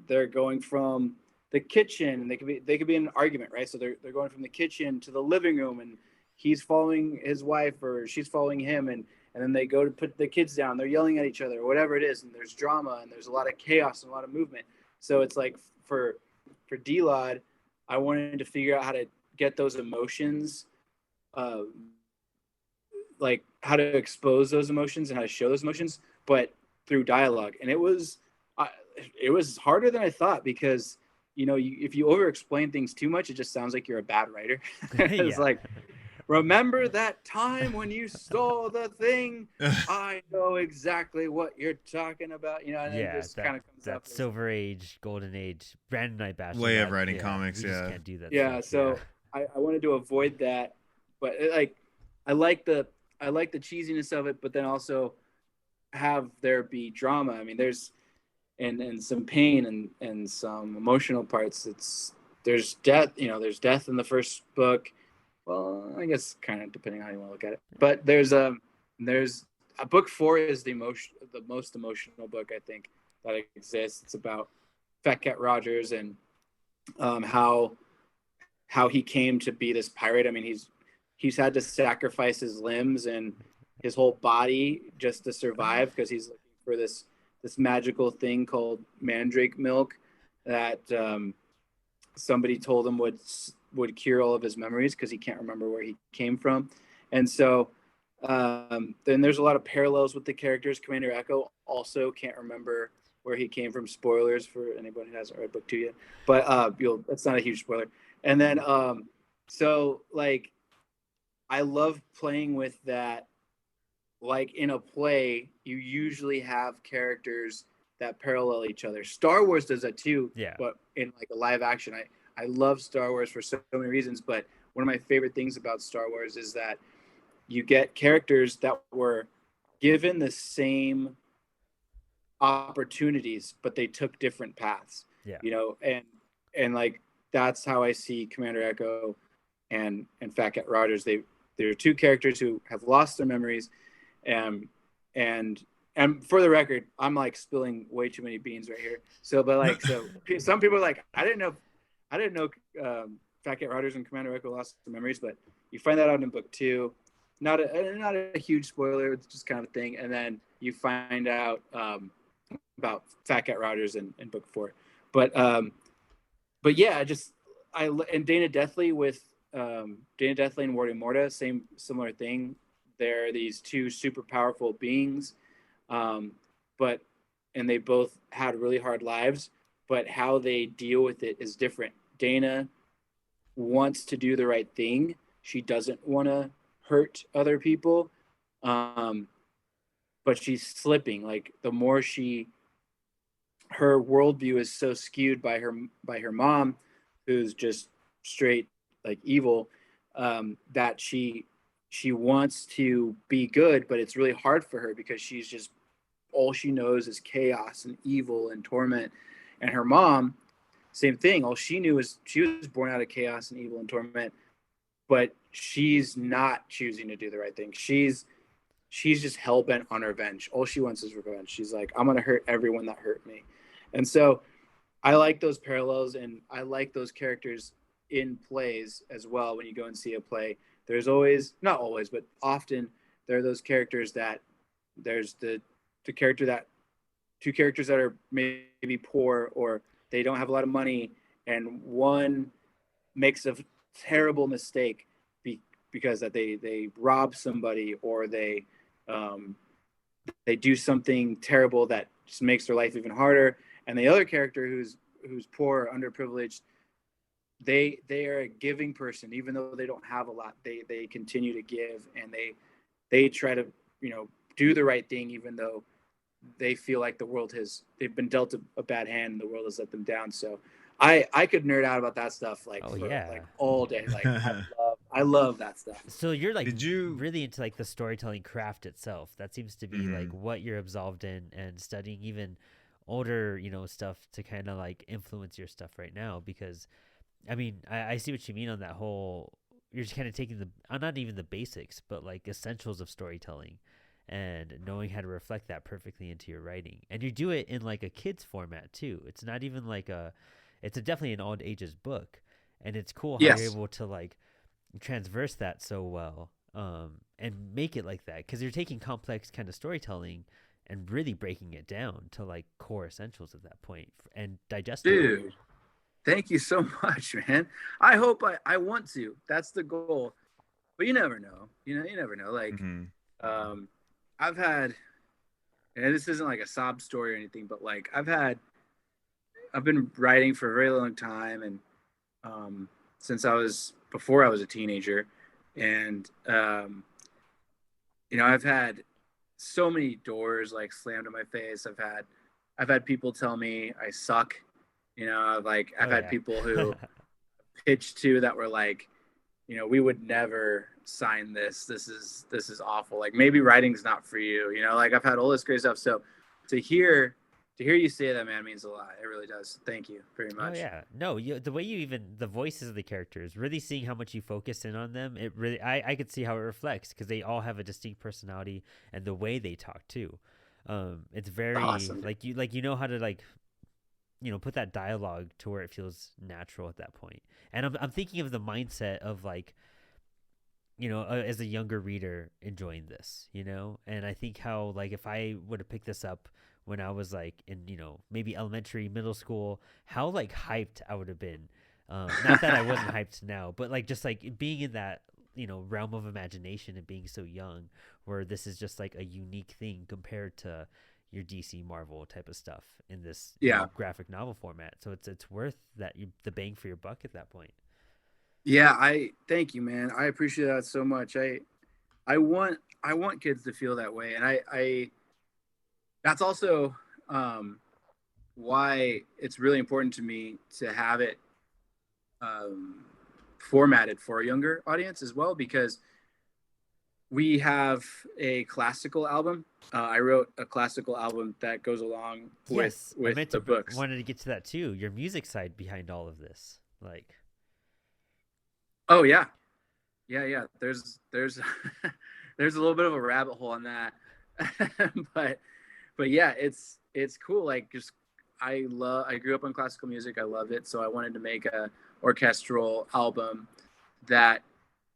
they're going from the kitchen, and they could be in an argument, right? So they're going from the kitchen to the living room, and he's following his wife or she's following him, and and then they go to put the kids down, they're yelling at each other or whatever it is, and there's drama and there's a lot of chaos and a lot of movement. So it's like for D-Lod, I wanted to figure out how to get those emotions, like how to expose those emotions and how to show those emotions, but through dialogue. And it was harder than I thought, because if you over explain things too much, it just sounds like you're a bad writer. It's Yeah. like, remember that time when you stole the thing? I know exactly what you're talking about. And it Yeah, just kind of comes that up as, Silver Age, Golden Age, Brandon and I bashed Way on of that. writing Yeah, comics, we just yeah. can't do that yeah. stuff. So I wanted to avoid that, but I like the cheesiness of it, but then also have there be drama. I mean, there's and some pain and some emotional parts. There's death. There's death in the first book. Well, I guess kind of depending on how you want to look at it. But there's a book 4 is the most emotional book I think that exists. It's about Fat Cat Rogers and how he came to be this pirate. I mean, he's had to sacrifice his limbs and his whole body just to survive, because he's looking for this magical thing called mandrake milk that somebody told him would cure all of his memories, because he can't remember where he came from. And so then there's a lot of parallels with the characters. Commander Echo also can't remember where he came from. Spoilers for anybody who hasn't read book 2 yet, but that's not a huge spoiler. And then so like I love playing with that. Like in a play, you usually have characters that parallel each other. Star Wars does that too. Yeah. But in like a live action, I love Star Wars for so many reasons. But one of my favorite things about Star Wars is that you get characters that were given the same opportunities, but they took different paths. Yeah. And like that's how I see Commander Echo and Fat Cat Rogers. They're two characters who have lost their memories. And for the record, I'm like spilling way too many beans right here. So some people are like, I didn't know Fat Cat Rogers and Commander Echo lost their memories, but you find that out in book 2. Not a huge spoiler, it's just kind of a thing. And then you find out about Fat Cat Rogers in book 4. But yeah, and Dana Deathley and Wardy Morta, similar thing. They're these two super powerful beings, and they both had really hard lives, but how they deal with it is different. Dana wants to do the right thing. She doesn't want to hurt other people, but she's slipping. Like the more her worldview is so skewed by her mom, who's just straight like evil, that she wants to be good, but it's really hard for her because she's just all she knows is chaos and evil and torment. And her mom, same thing. All she knew is she was born out of chaos and evil and torment, but she's not choosing to do the right thing. She's just hell-bent on revenge. All she wants is revenge. She's like, I'm going to hurt everyone that hurt me. And so I like those parallels, and I like those characters in plays as well. When you go and see a play, there's always, not always, but often there are those characters that there's two characters that are maybe poor, or they don't have a lot of money, and one makes a terrible mistake because that they rob somebody, or they do something terrible that just makes their life even harder. And the other character who's poor, underprivileged, they are a giving person. Even though they don't have a lot, they continue to give, and they try to do the right thing, even though they feel like they've been dealt a bad hand and the world has let them down. So I could nerd out about that stuff like all day. Like I love that stuff. So you're like Did you really into like the storytelling craft itself. That seems to be like what you're absolved in, and studying even older stuff to kind of like influence your stuff right now. Because I mean, I see what you mean on that whole, you're just kind of taking not even the basics, but like essentials of storytelling and knowing how to reflect that perfectly into your writing. And you do it in like a kid's format too. It's not even like it's definitely an all ages book. And it's cool how you're able to like transverse that so well. and make it like that, because you're taking complex kind of storytelling and really breaking it down to like core essentials at that point and digestible. Dude, thank you so much, man. I hope I want to. That's the goal. But you never know. You never know. Like, I've had, and this isn't like a sob story or anything, but like I've been writing for a very long time, and since before I was a teenager, and I've had so many doors like slammed in my face. I've had people tell me I suck. I've had people who pitched to that were like, we would never sign this. This is awful. Like, maybe writing's not for you. Like, I've had all this great stuff. So to hear you say that, man, means a lot. It really does. Thank you very much. Oh yeah, no, the way the voices of the characters, really seeing how much you focus in on them, it really, I could see how it reflects, because they all have a distinct personality, and the way they talk too. It's very awesome. like you know how to like, put that dialogue to where it feels natural at that point. And I'm thinking of the mindset of like, as a younger reader enjoying this, and I think how, like, if I would have picked this up when I was like in, maybe elementary, middle school, how like hyped I would have been. Not that I wasn't hyped now, but like just like being in that, realm of imagination and being so young, where this is just like a unique thing compared to your DC Marvel type of stuff in this graphic novel format. So it's worth the bang for your buck at that point. Yeah, I thank you, man. I appreciate that so much. I want kids to feel that way, and I that's also why it's really important to me to have it formatted for a younger audience as well, because we have a classical album. I wrote a classical album that goes along with the books. Wanted to get to that too. Your music side behind all of this, like. Oh yeah. There's there's a little bit of a rabbit hole on that, but yeah, it's cool. Like, just I grew up on classical music. I love it. So I wanted to make a orchestral album that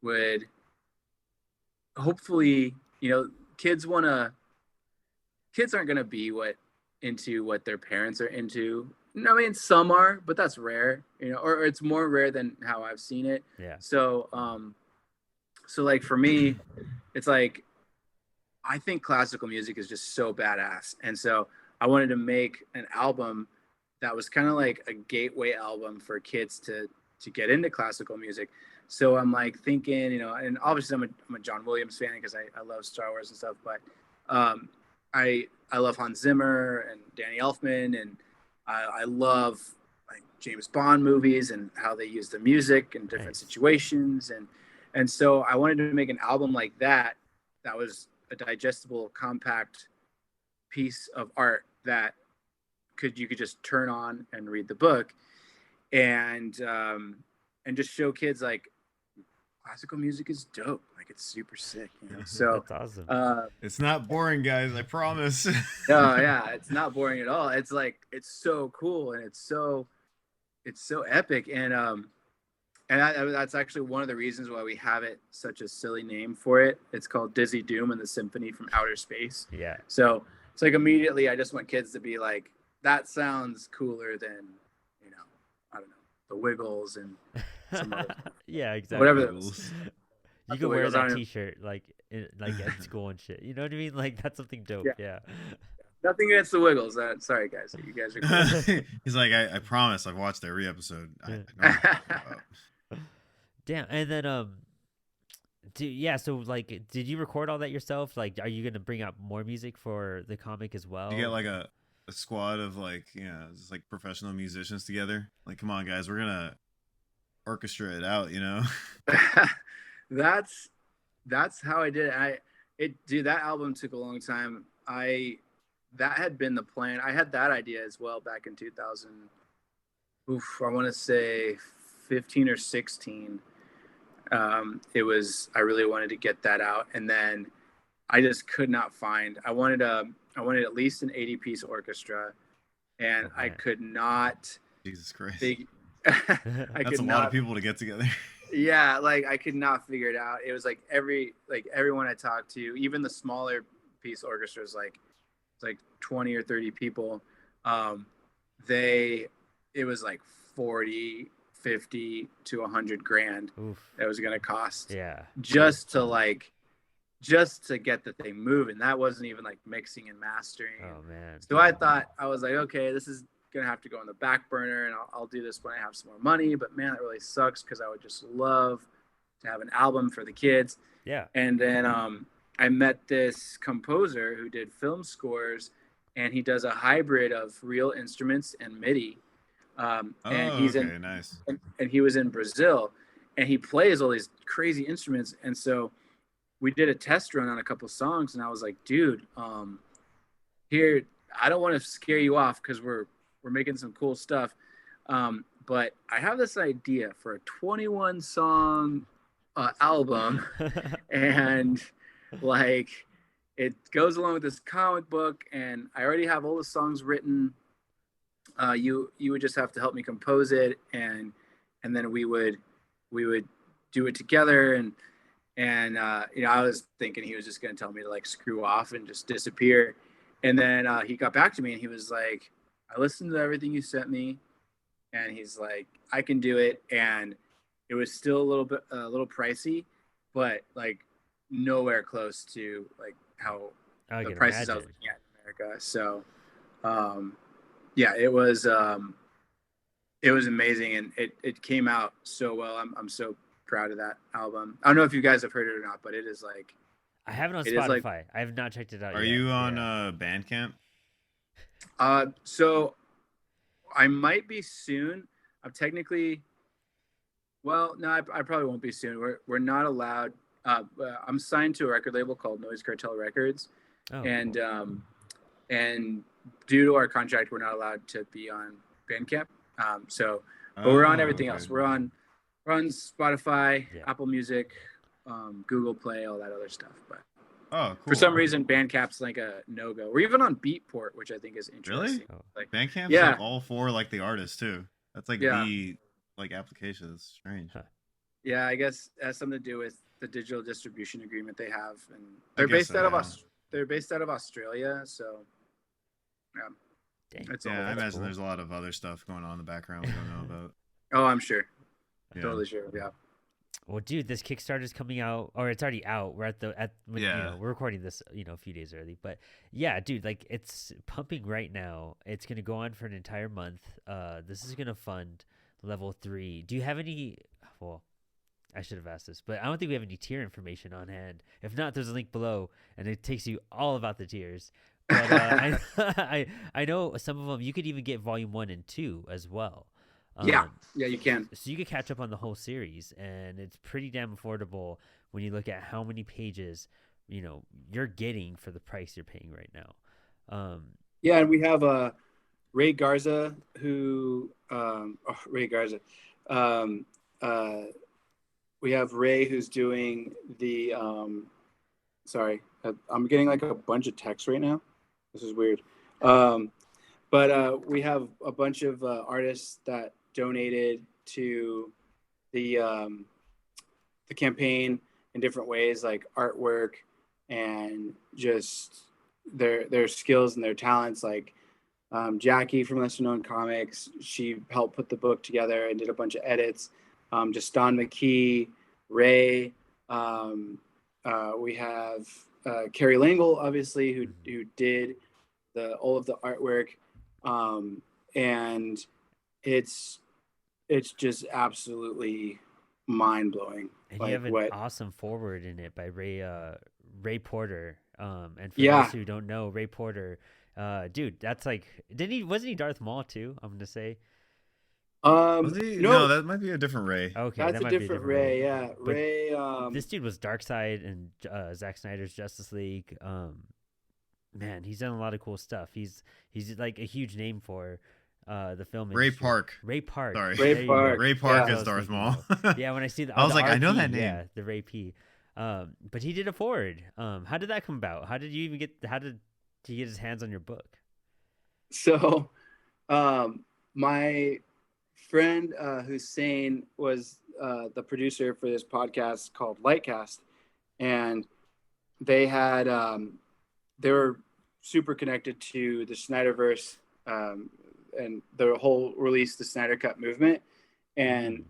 would hopefully, kids aren't going to be into what their parents are into. I mean, some are, but that's rare, or it's more rare than how I've seen it. Yeah. So, so like for me, it's like, I think classical music is just so badass. And so I wanted to make an album that was kind of like a gateway album for kids to get into classical music. So I'm like thinking, and obviously I'm a John Williams fan because I love Star Wars and stuff, but I love Hans Zimmer and Danny Elfman, and I love like James Bond movies and how they use the music in different situations. And so I wanted to make an album like that was a digestible, compact piece of art that you could just turn on and read the book, and just show kids like classical music is dope. Like, it's super sick, So that's awesome. It's not boring, guys. I promise. No, yeah, it's not boring at all. It's like, it's so cool, and it's so epic, and that's actually one of the reasons why we have it such a silly name for it. It's called Dizzy Doom and the Symphony from Outer Space. Yeah. So it's like, immediately I just want kids to be like, that sounds cooler than, I don't know, the Wiggles and some other stuff. Yeah, exactly. Whatever. You can wear that T-shirt like at school and shit. You know what I mean? Like, that's something dope. Yeah. Nothing against the Wiggles. Sorry, guys. You guys are cool. He's like, I promise I've watched every episode. I know what you're talking about. Damn. And then, so like, did you record all that yourself? Like, are you going to bring out more music for the comic as well? You get like a squad of like, just like professional musicians together. Like, come on, guys, we're going to orchestra it out, That's how I did it. That album took a long time. That had been the plan. I had that idea as well back in 2000. I want to say 15 or 16. I really wanted to get that out, and then I just could not find. I wanted at least an 80-piece orchestra, and I could not. Jesus Christ! That's a lot of people to get together. Yeah, like I could not figure it out. It was like everyone I talked to, even the smaller piece orchestras, like it's like 20 or 30 people, um, they it was like 40, 50 to 100 grand Oof. that was gonna cost Yeah. just to like just to get the thing moving. That wasn't even like mixing and mastering. Oh man. So I was like, okay, this is gonna have to go on the back burner, and I'll do this when I have some more money. But man, it really sucks because I would just love to have an album for the kids. Yeah. And then I met this composer who did film scores, and he does a hybrid of real instruments and MIDI. And he's okay, nice. and he was in Brazil, and he plays all these crazy instruments. And so we did a test run on a couple songs, and I was like, dude, here, I don't want to scare you off because we're making some cool stuff. But I have this idea for a 21 song album, and like it goes along with this comic book, and I already have all the songs written. You would just have to help me compose it, and then we would do it together. And I was thinking he was just going to tell me to like screw off and just disappear. And then he got back to me, and he was like, I listened to everything you sent me, and he's like, I can do it. And it was still a little pricey, but like nowhere close to like how the prices I was looking at in America. So yeah, it was amazing, and it came out so well. I'm so proud of that album. I don't know if you guys have heard it or not, but it is like, I have it on Spotify. I have not checked it out yet. Are you on Bandcamp? So I might be soon. I'm technically, well, no, I probably won't be soon. We're not allowed. I'm signed to a record label called Noise Cartel Records, and cool. And due to our contract, we're not allowed to be on Bandcamp. But we're on everything else. We're on Spotify, Apple Music, Google Play, all that other stuff. But cool. For some reason, Bandcamp's like a no-go. We're even on Beatport, which I think is interesting. Really? Like Bandcamp's like all for like the artist too. That's like the like application. It's strange. Huh. Yeah, I guess it has something to do with the digital distribution agreement they have, and they're based out of Australia. So Dang. I imagine there's a lot of other stuff going on in the background we don't know about. Oh, I'm sure. Yeah. Totally sure. Yeah. Well, dude, this Kickstarter is coming out, or it's already out. We're we're recording this, a few days early, but yeah, dude, like it's pumping right now. It's gonna go on for an entire month. This is gonna fund level 3. Do you have any? Well, I should have asked this, but I don't think we have any tier information on hand. If not, there's a link below, and it takes you all about the tiers. But I know some of them. You could even get volume 1 and 2 as well. Yeah, you can. So you could catch up on the whole series, and it's pretty damn affordable when you look at how many pages, you're getting for the price you're paying right now. Yeah, and we have Ray Garza, who Ray Garza. We have Ray, who's doing the. Sorry, I'm getting like a bunch of text right now. This is weird. But we have a bunch of artists that donated to the campaign in different ways, like artwork and just their skills and their talents. Like Jackie from Lesser Known Comics, she helped put the book together and did a bunch of edits. Just Don McKee, Ray. We have Carrie Langle, obviously, who did all of the artwork, and it's just absolutely mind blowing. And you have an awesome foreword in it by Ray Porter. And for those who don't know, Ray Porter, dude, that's like, wasn't he Darth Maul too? I'm gonna say. No, that might be a different Ray. Okay, that's a different Ray. Yeah, but Ray. This dude was Darkseid and Zack Snyder's Justice League. Man, he's done a lot of cool stuff. He's like a huge name for the film Ray industry. Park. Ray Park. Sorry, Ray Park is Darth Maul. Yeah, when I see the I was like, RP, I know that name. Yeah, the Ray P. But he did a forward. How did that come about? How did he get his hands on your book? So, my friend Hussein was the producer for this podcast called Lightcast, and they had they were super connected to the Snyderverse and the whole release the Snyder Cut movement, and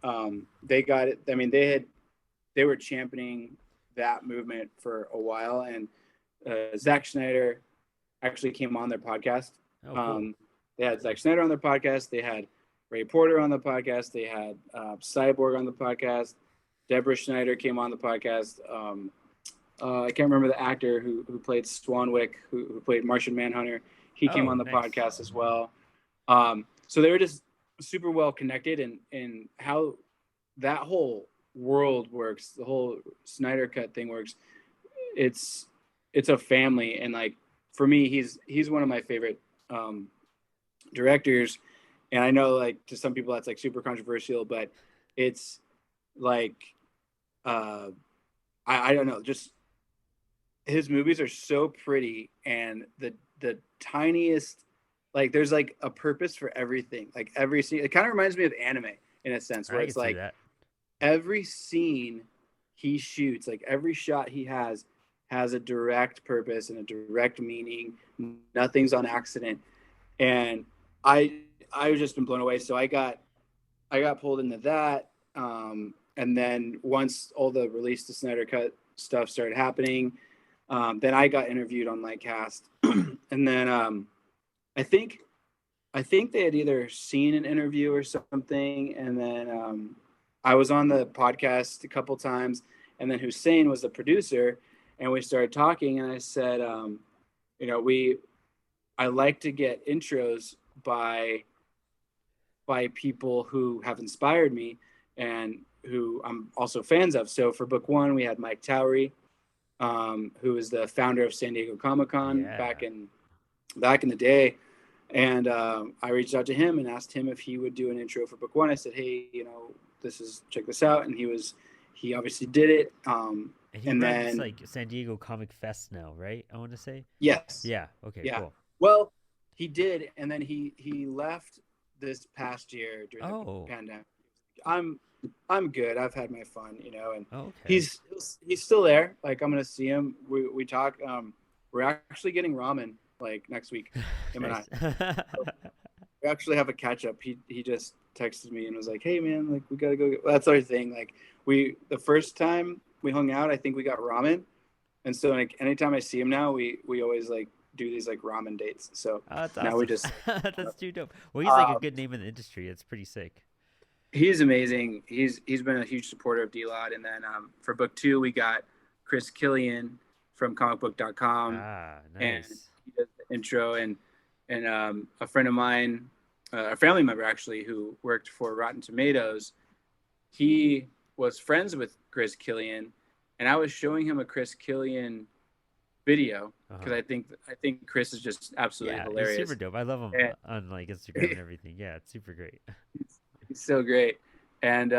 they got it. I mean, they were championing that movement for a while, and Zack Snyder actually came on their podcast. Oh, cool. They had Zack Snyder on their podcast. They had Ray Porter on the podcast. They had Cyborg on the podcast. Deborah Schneider came on the podcast. I can't remember the actor who played Swanwick, who played Martian Manhunter. He came on the podcast as well. So they were just super well connected, and how that whole world works, the whole Snyder Cut thing works. It's a family, and like for me, he's one of my favorite directors. And I know, like, to some people that's like super controversial, but it's like I don't know, just his movies are so pretty, and the tiniest, like, there's like a purpose for everything. Like every scene, it kind of reminds me of anime in a sense, where it's like every scene he shoots, like every shot he has a direct purpose and a direct meaning. Nothing's on accident. And I was just been blown away. So I got pulled into that. And then once all the release the Snyder Cut stuff started happening, then I got interviewed on Lightcast. And then I think they had either seen an interview or something. And then I was on the podcast a couple times. And then Hussein was the producer. And we started talking. And I said, I like to get intros by people who have inspired me and who I'm also fans of. So for book one, we had Mike Towery, who is the founder of San Diego Comic-Con back in the day. And I reached out to him and asked him if he would do an intro for book one. I said, hey, check this out. And he obviously did it. And then like San Diego Comic Fest now, right? I want to say. Yes. Yeah. Okay. Yeah. Cool. Well, he did, and then he left this past year during the pandemic. I'm good. I've had my fun, and he's still there. Like, I'm gonna see him. We talk. We're actually getting ramen like next week. Him and I. So we actually have a catch up. He just texted me and was like, "Hey man, like we gotta go." That's our thing. Like the first time we hung out, I think we got ramen, and so like anytime I see him now, we always like do these like ramen dates. So that's now awesome. we just that's too dope. Well, he's like a good name in the industry. It's pretty sick. He's amazing. He's been a huge supporter of D-Lod. And then for book two, we got Chris Killian from comicbook.com. Ah, nice. And he does the intro, and a friend of mine, a family member actually, who worked for Rotten Tomatoes, he was friends with Chris Killian, and I was showing him a Chris Killian video because I think Chris is just absolutely hilarious. He's super dope. I love him on like Instagram and everything. Yeah, it's super great. He's so great. And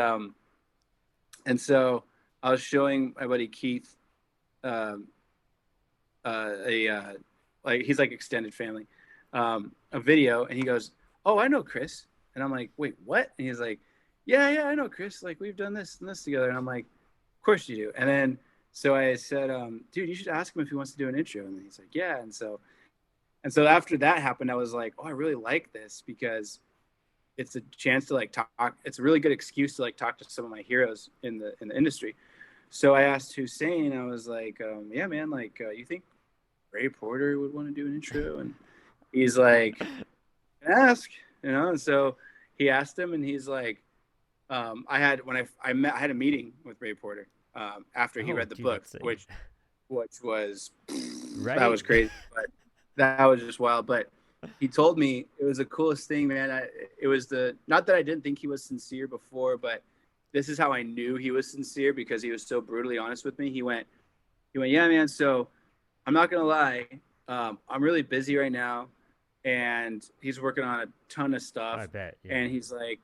so I was showing my buddy Keith like he's like extended family a video, and he goes, "Oh, I know Chris." And I'm like, "Wait, what?" And he's like, yeah, I know Chris, like we've done this and this together. And I'm like, "Of course you do." And then so I said, "Dude, you should ask him if he wants to do an intro." And he's like, "Yeah." And so after that happened, I was like, "Oh, I really like this," because it's a chance to like talk. It's a really good excuse to like talk to some of my heroes in the industry. So I asked Hussein, I was like, "Yeah, man, like you think Ray Porter would want to do an intro?" And he's like, "Ask," And so he asked him, and he's like, "I had a meeting with Ray Porter after he read the book, which was right. That was crazy, but that was just wild." But he told me it was the coolest thing, man. It was not that I didn't think he was sincere before, but this is how I knew he was sincere, because he was so brutally honest with me. He went, "Yeah, man. So I'm not gonna lie, I'm really busy right now," and he's working on a ton of stuff. I bet. Yeah. And he's like,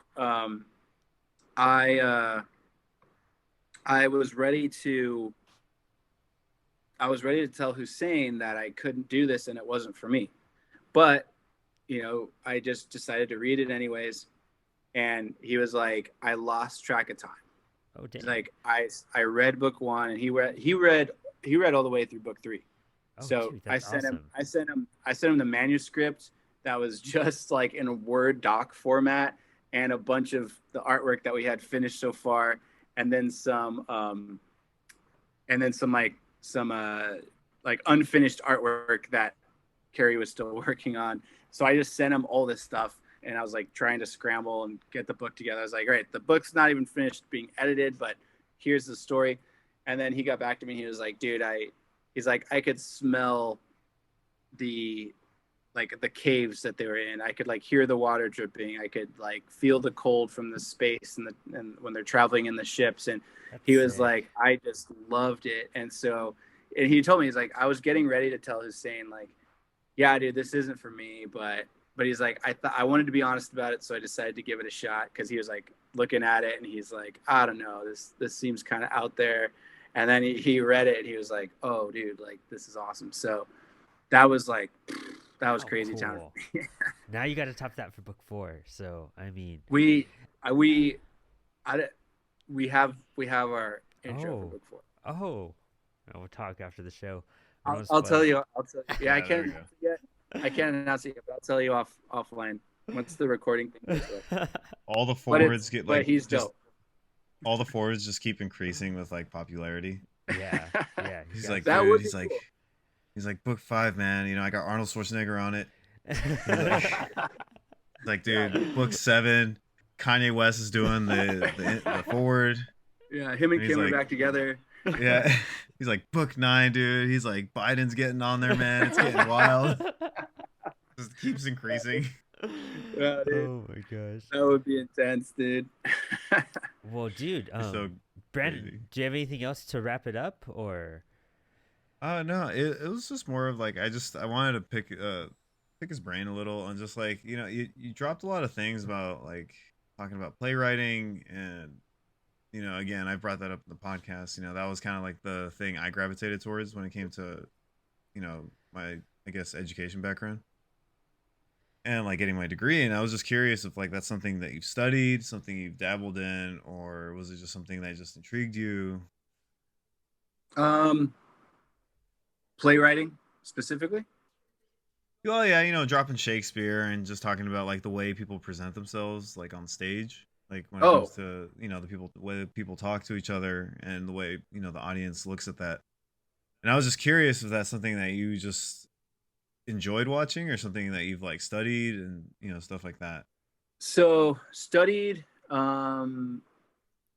I was ready to tell Hussein that I couldn't do this and it wasn't for me. But, I just decided to read it anyways. and he was like, I lost track of time. Oh, He's dang. like, I read book one, and he read all the way through book three. Oh, So dude, that's awesome. I sent him the manuscript that was just like in a Word doc format, and a bunch of the artwork that we had finished so far, and then some like unfinished artwork that Carrie was still working on. So I just sent him all this stuff, and I was like trying to scramble and get the book together. I was like, all right, the book's not even finished being edited, but here's the story. And then he got back to me. He was like, dude, he's like, I could smell the the caves that they were in. I could like hear the water dripping. I could like feel the cold from the space and when they're traveling in the ships. And That's he was sick. like, I just loved it. And he told me, he's like, I was getting ready to tell Hussein like, yeah, dude, this isn't for me, but he's like, I wanted to be honest about it, so I decided to give it a shot, because he was like looking at it and he's like, I don't know, this seems kind of out there. And then he read it and he was like, oh, dude, like this is awesome. So that was like, that was Oh, crazy town. cool. Now you got to top that for book 4. So, I mean, we I, we I, we have our intro for oh, book four. oh, we'll talk after the show. I don't want to I'll spoil tell it. you. Yeah, I Yeah, there can't we go. announce it yet. I can't announce it yet, but I'll tell you offline once the recording thing goes away. All the But forwards get but like he's just dope. all the forwards just keep increasing with like popularity. Yeah, yeah. You He's got like, That dude, would be he's like, cool. he's like, book 5, man. You know, I got Arnold Schwarzenegger on it. Like, dude, book 7, Kanye West is doing the forward, Yeah, him and and he's Kim are like, back together. yeah, he's like, book 9, dude. He's like, Biden's getting on there, man. It's getting wild. Just keeps increasing. Yeah, dude. Oh my gosh. That would be intense, dude. Well, dude, It's so Brandon, crazy. do you have anything else to wrap it up, or? No, it was just more of like I wanted to pick his brain a little, and just like, you know, you dropped a lot of things about like talking about playwriting, and you know, again, I brought that up in the podcast. You know, that was kind of like the thing I gravitated towards when it came to, you know, my, I guess, education background and like getting my degree. And I was just curious if like that's something that you've studied, something you've dabbled in, or was it just something that just intrigued you? um, Playwriting specifically. Well, yeah, you know, dropping Shakespeare and just talking about like the way people present themselves, like on stage, like when it comes Oh, to, you know, the way people talk to each other, and the way, you know, the audience looks at that. And I was just curious if that's something that you just enjoyed watching, or something that you've like studied, and you know, stuff like that. so studied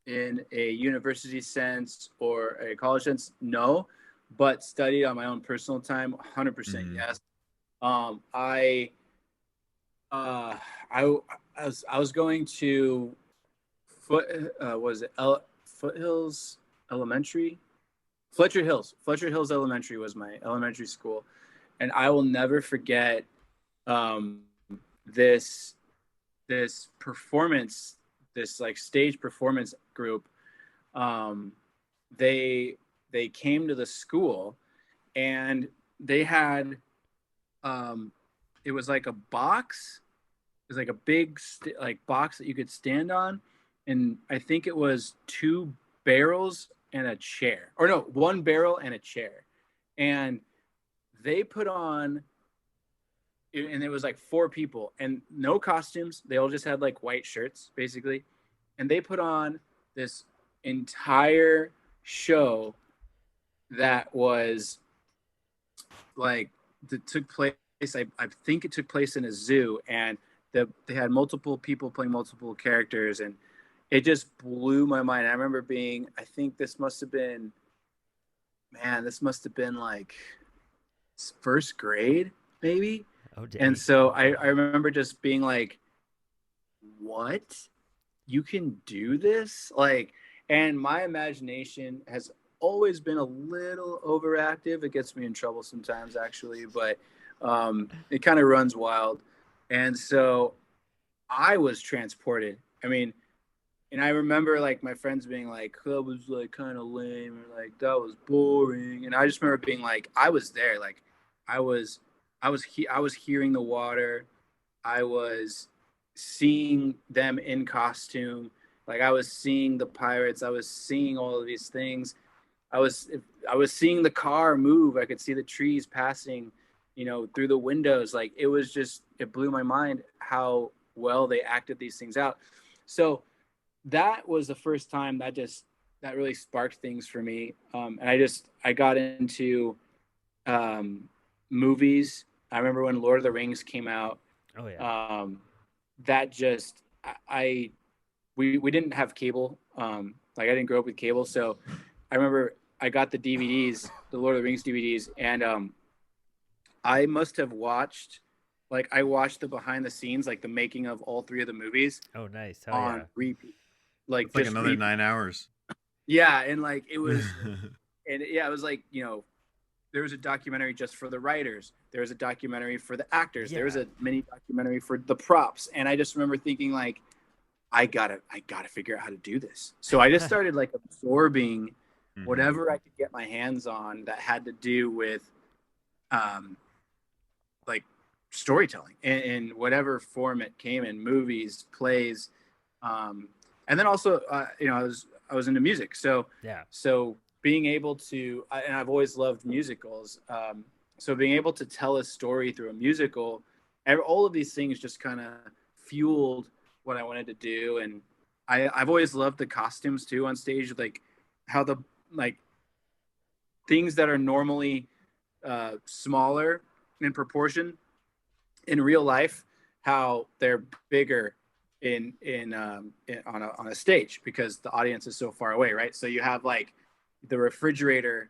in a university sense or a college sense, no, but studied on my own personal time, 100% Hmm. yes. Um, I uh, I I was going to was it Foothills Elementary, Fletcher Hills Elementary was my elementary school, and I will never forget um, this performance, this like stage performance group. Um, they came to the school, and they had um, it was like a box. It was like a big like box that you could stand on, and I think it was 2 barrels and a chair, or no, 1 barrel and a chair, and they put on, and it was like 4 people and no costumes. They all just had like white shirts basically, and they put on this entire show that was like that took place. I think it took place in a zoo, and they had multiple people playing multiple characters, and it just blew my mind. I remember being, I think this must have been, man, this must have been like first grade maybe. Oh, And dang. so I remember just being like, what? You can do this? Like, and my imagination has always been a little overactive. It gets me in trouble sometimes, actually, but it kind of runs wild. And so I was transported. I mean, and I remember like my friends being like, that was like kind of lame, or like that was boring. And I just remember being like, I was there. Like, I was I was hearing the water. I was seeing them in costume. Like I was seeing the pirates, I was seeing all of these things. I was seeing the car move. I could see the trees passing, through the windows. Like it blew my mind how well they acted these things out. So that was the first time that really sparked things for me. And I got into movies. I remember when Lord of the Rings came out. Oh yeah. That just we didn't have cable. Like I didn't grow up with cable, so I remember I got the DVDs, the Lord of the Rings DVDs, and I must have watched, like I watched the behind the scenes, like the making of all three of the movies. Oh nice. On repeat. Like it's like another 9 hours. Yeah, and like it was, and yeah, it was like there was a documentary just for the writers. There was a documentary for the actors. Yeah. There was a mini documentary for the props, and I just remember thinking like, I gotta figure out how to do this. So I just started like absorbing whatever I could get my hands on that had to do with, like storytelling in whatever form it came in, movies, plays, and then also, I was into music. So yeah. So being able to, and I've always loved musicals. So being able to tell a story through a musical, all of these things just kind of fueled what I wanted to do. And I've always loved the costumes too on stage, like how the things that are normally smaller in proportion in real life, how they're bigger on a stage because the audience is so far away, right? So you have like the refrigerator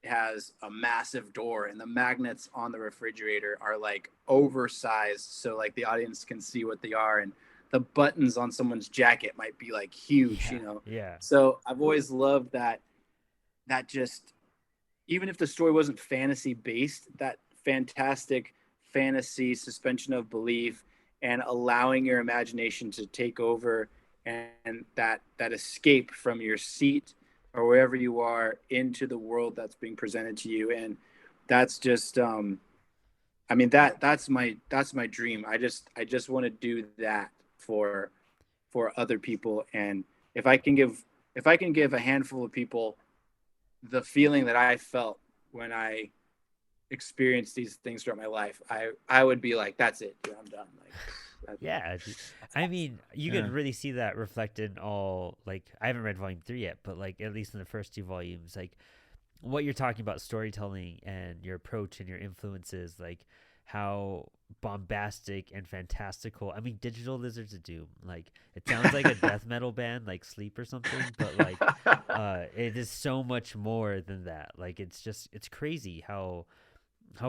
has a massive door, and the magnets on the refrigerator are like oversized, so like the audience can see what they are, and the buttons on someone's jacket might be like huge, Yeah. So I've always loved that just, even if the story wasn't fantasy based, that fantastic fantasy suspension of belief and allowing your imagination to take over, and that escape from your seat or wherever you are into the world that's being presented to you. And that's just, that's my dream. I just want to do that for other people. And if I can give a handful of people the feeling that I felt when I experienced these things throughout my life, I would be like, that's it, dude, I'm done. Like, yeah, I mean, you could really see that reflected in all, like, I haven't read volume 3 yet, but like at least in the first 2 volumes, like what you're talking about, storytelling and your approach and your influences, like how bombastic and fantastical. I mean, Digital Lizards of Doom, like it sounds like a death metal band like Sleep or something, but like it is so much more than that. Like it's crazy how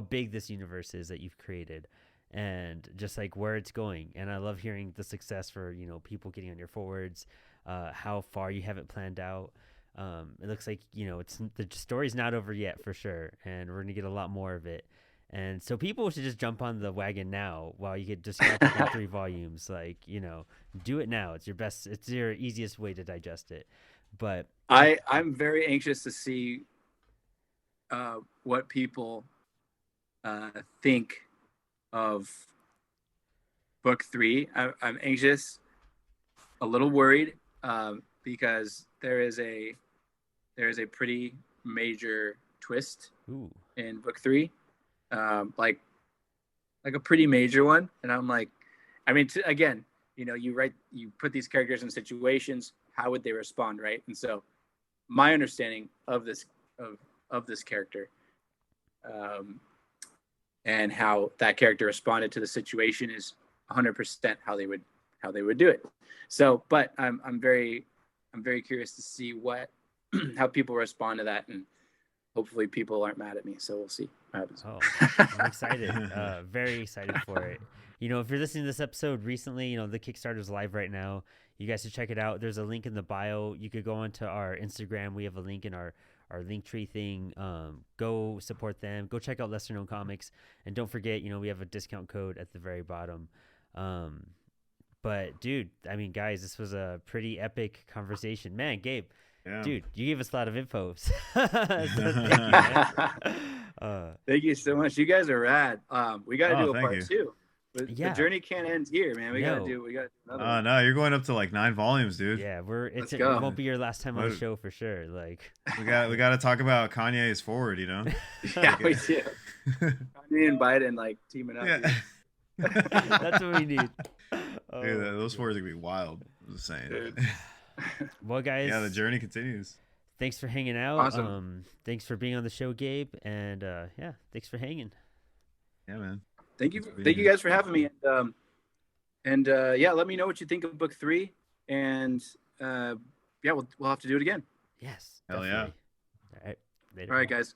big this universe is that you've created, and just like where it's going. And I love hearing the success for people getting on your forwards, how far you have it planned out. It looks like it's, the story's not over yet for sure, and we're gonna get a lot more of it. And so people should just jump on the wagon now while you get discounted in 3 volumes. Like, do it now. It's your easiest way to digest it. But I'm very anxious to see what people think of book 3. I'm anxious, a little worried, because there is a pretty major twist in book 3, like a pretty major one. And I'm like, I mean, again, you put these characters in situations, how would they respond, right? And so my understanding of this character, and how that character responded to the situation is 100% how they would do it. So, but I'm very curious to see how people respond to that, and hopefully people aren't mad at me. So we'll see what happens. Oh, I'm excited. Very excited for it. If you're listening to this episode recently, the Kickstarter's live right now. You guys should check it out. There's a link in the bio. You could go onto our Instagram. We have a link in our Linktree thing. Go support them. Go check out Lesser Known Comics. And don't forget, we have a discount code at the very bottom. But dude, I mean, guys, this was a pretty epic conversation. Man, Gabe, dude, you gave us a lot of info. So thank you, man. Thank you so much. You guys are rad. We got to do a part 2. But Yeah. the journey can't end here, man. We gotta No. do another one. No, you're going up to like 9 volumes, dude. Yeah, Let's it go. won't be your last time on the What- show for sure. Like, We got to talk about Kanye's Forward, you know. Yeah, we do. Kanye and Biden like teaming up. Yeah. Dude. that's what we need. Oh, Dude, those forwards are gonna be wild. I'm just saying. Dude. well, guys. Yeah, the journey continues. Thanks for hanging out. Awesome. Thanks for being on the show, Gabe. And yeah, thanks for hanging. Yeah, man. Thank you, Thanks for being thank you here. guys for having me. And yeah, let me know what you think of book 3. And yeah, we'll have to do it again. Yes. Hell yeah. definitely. All right. Later. All right, guys.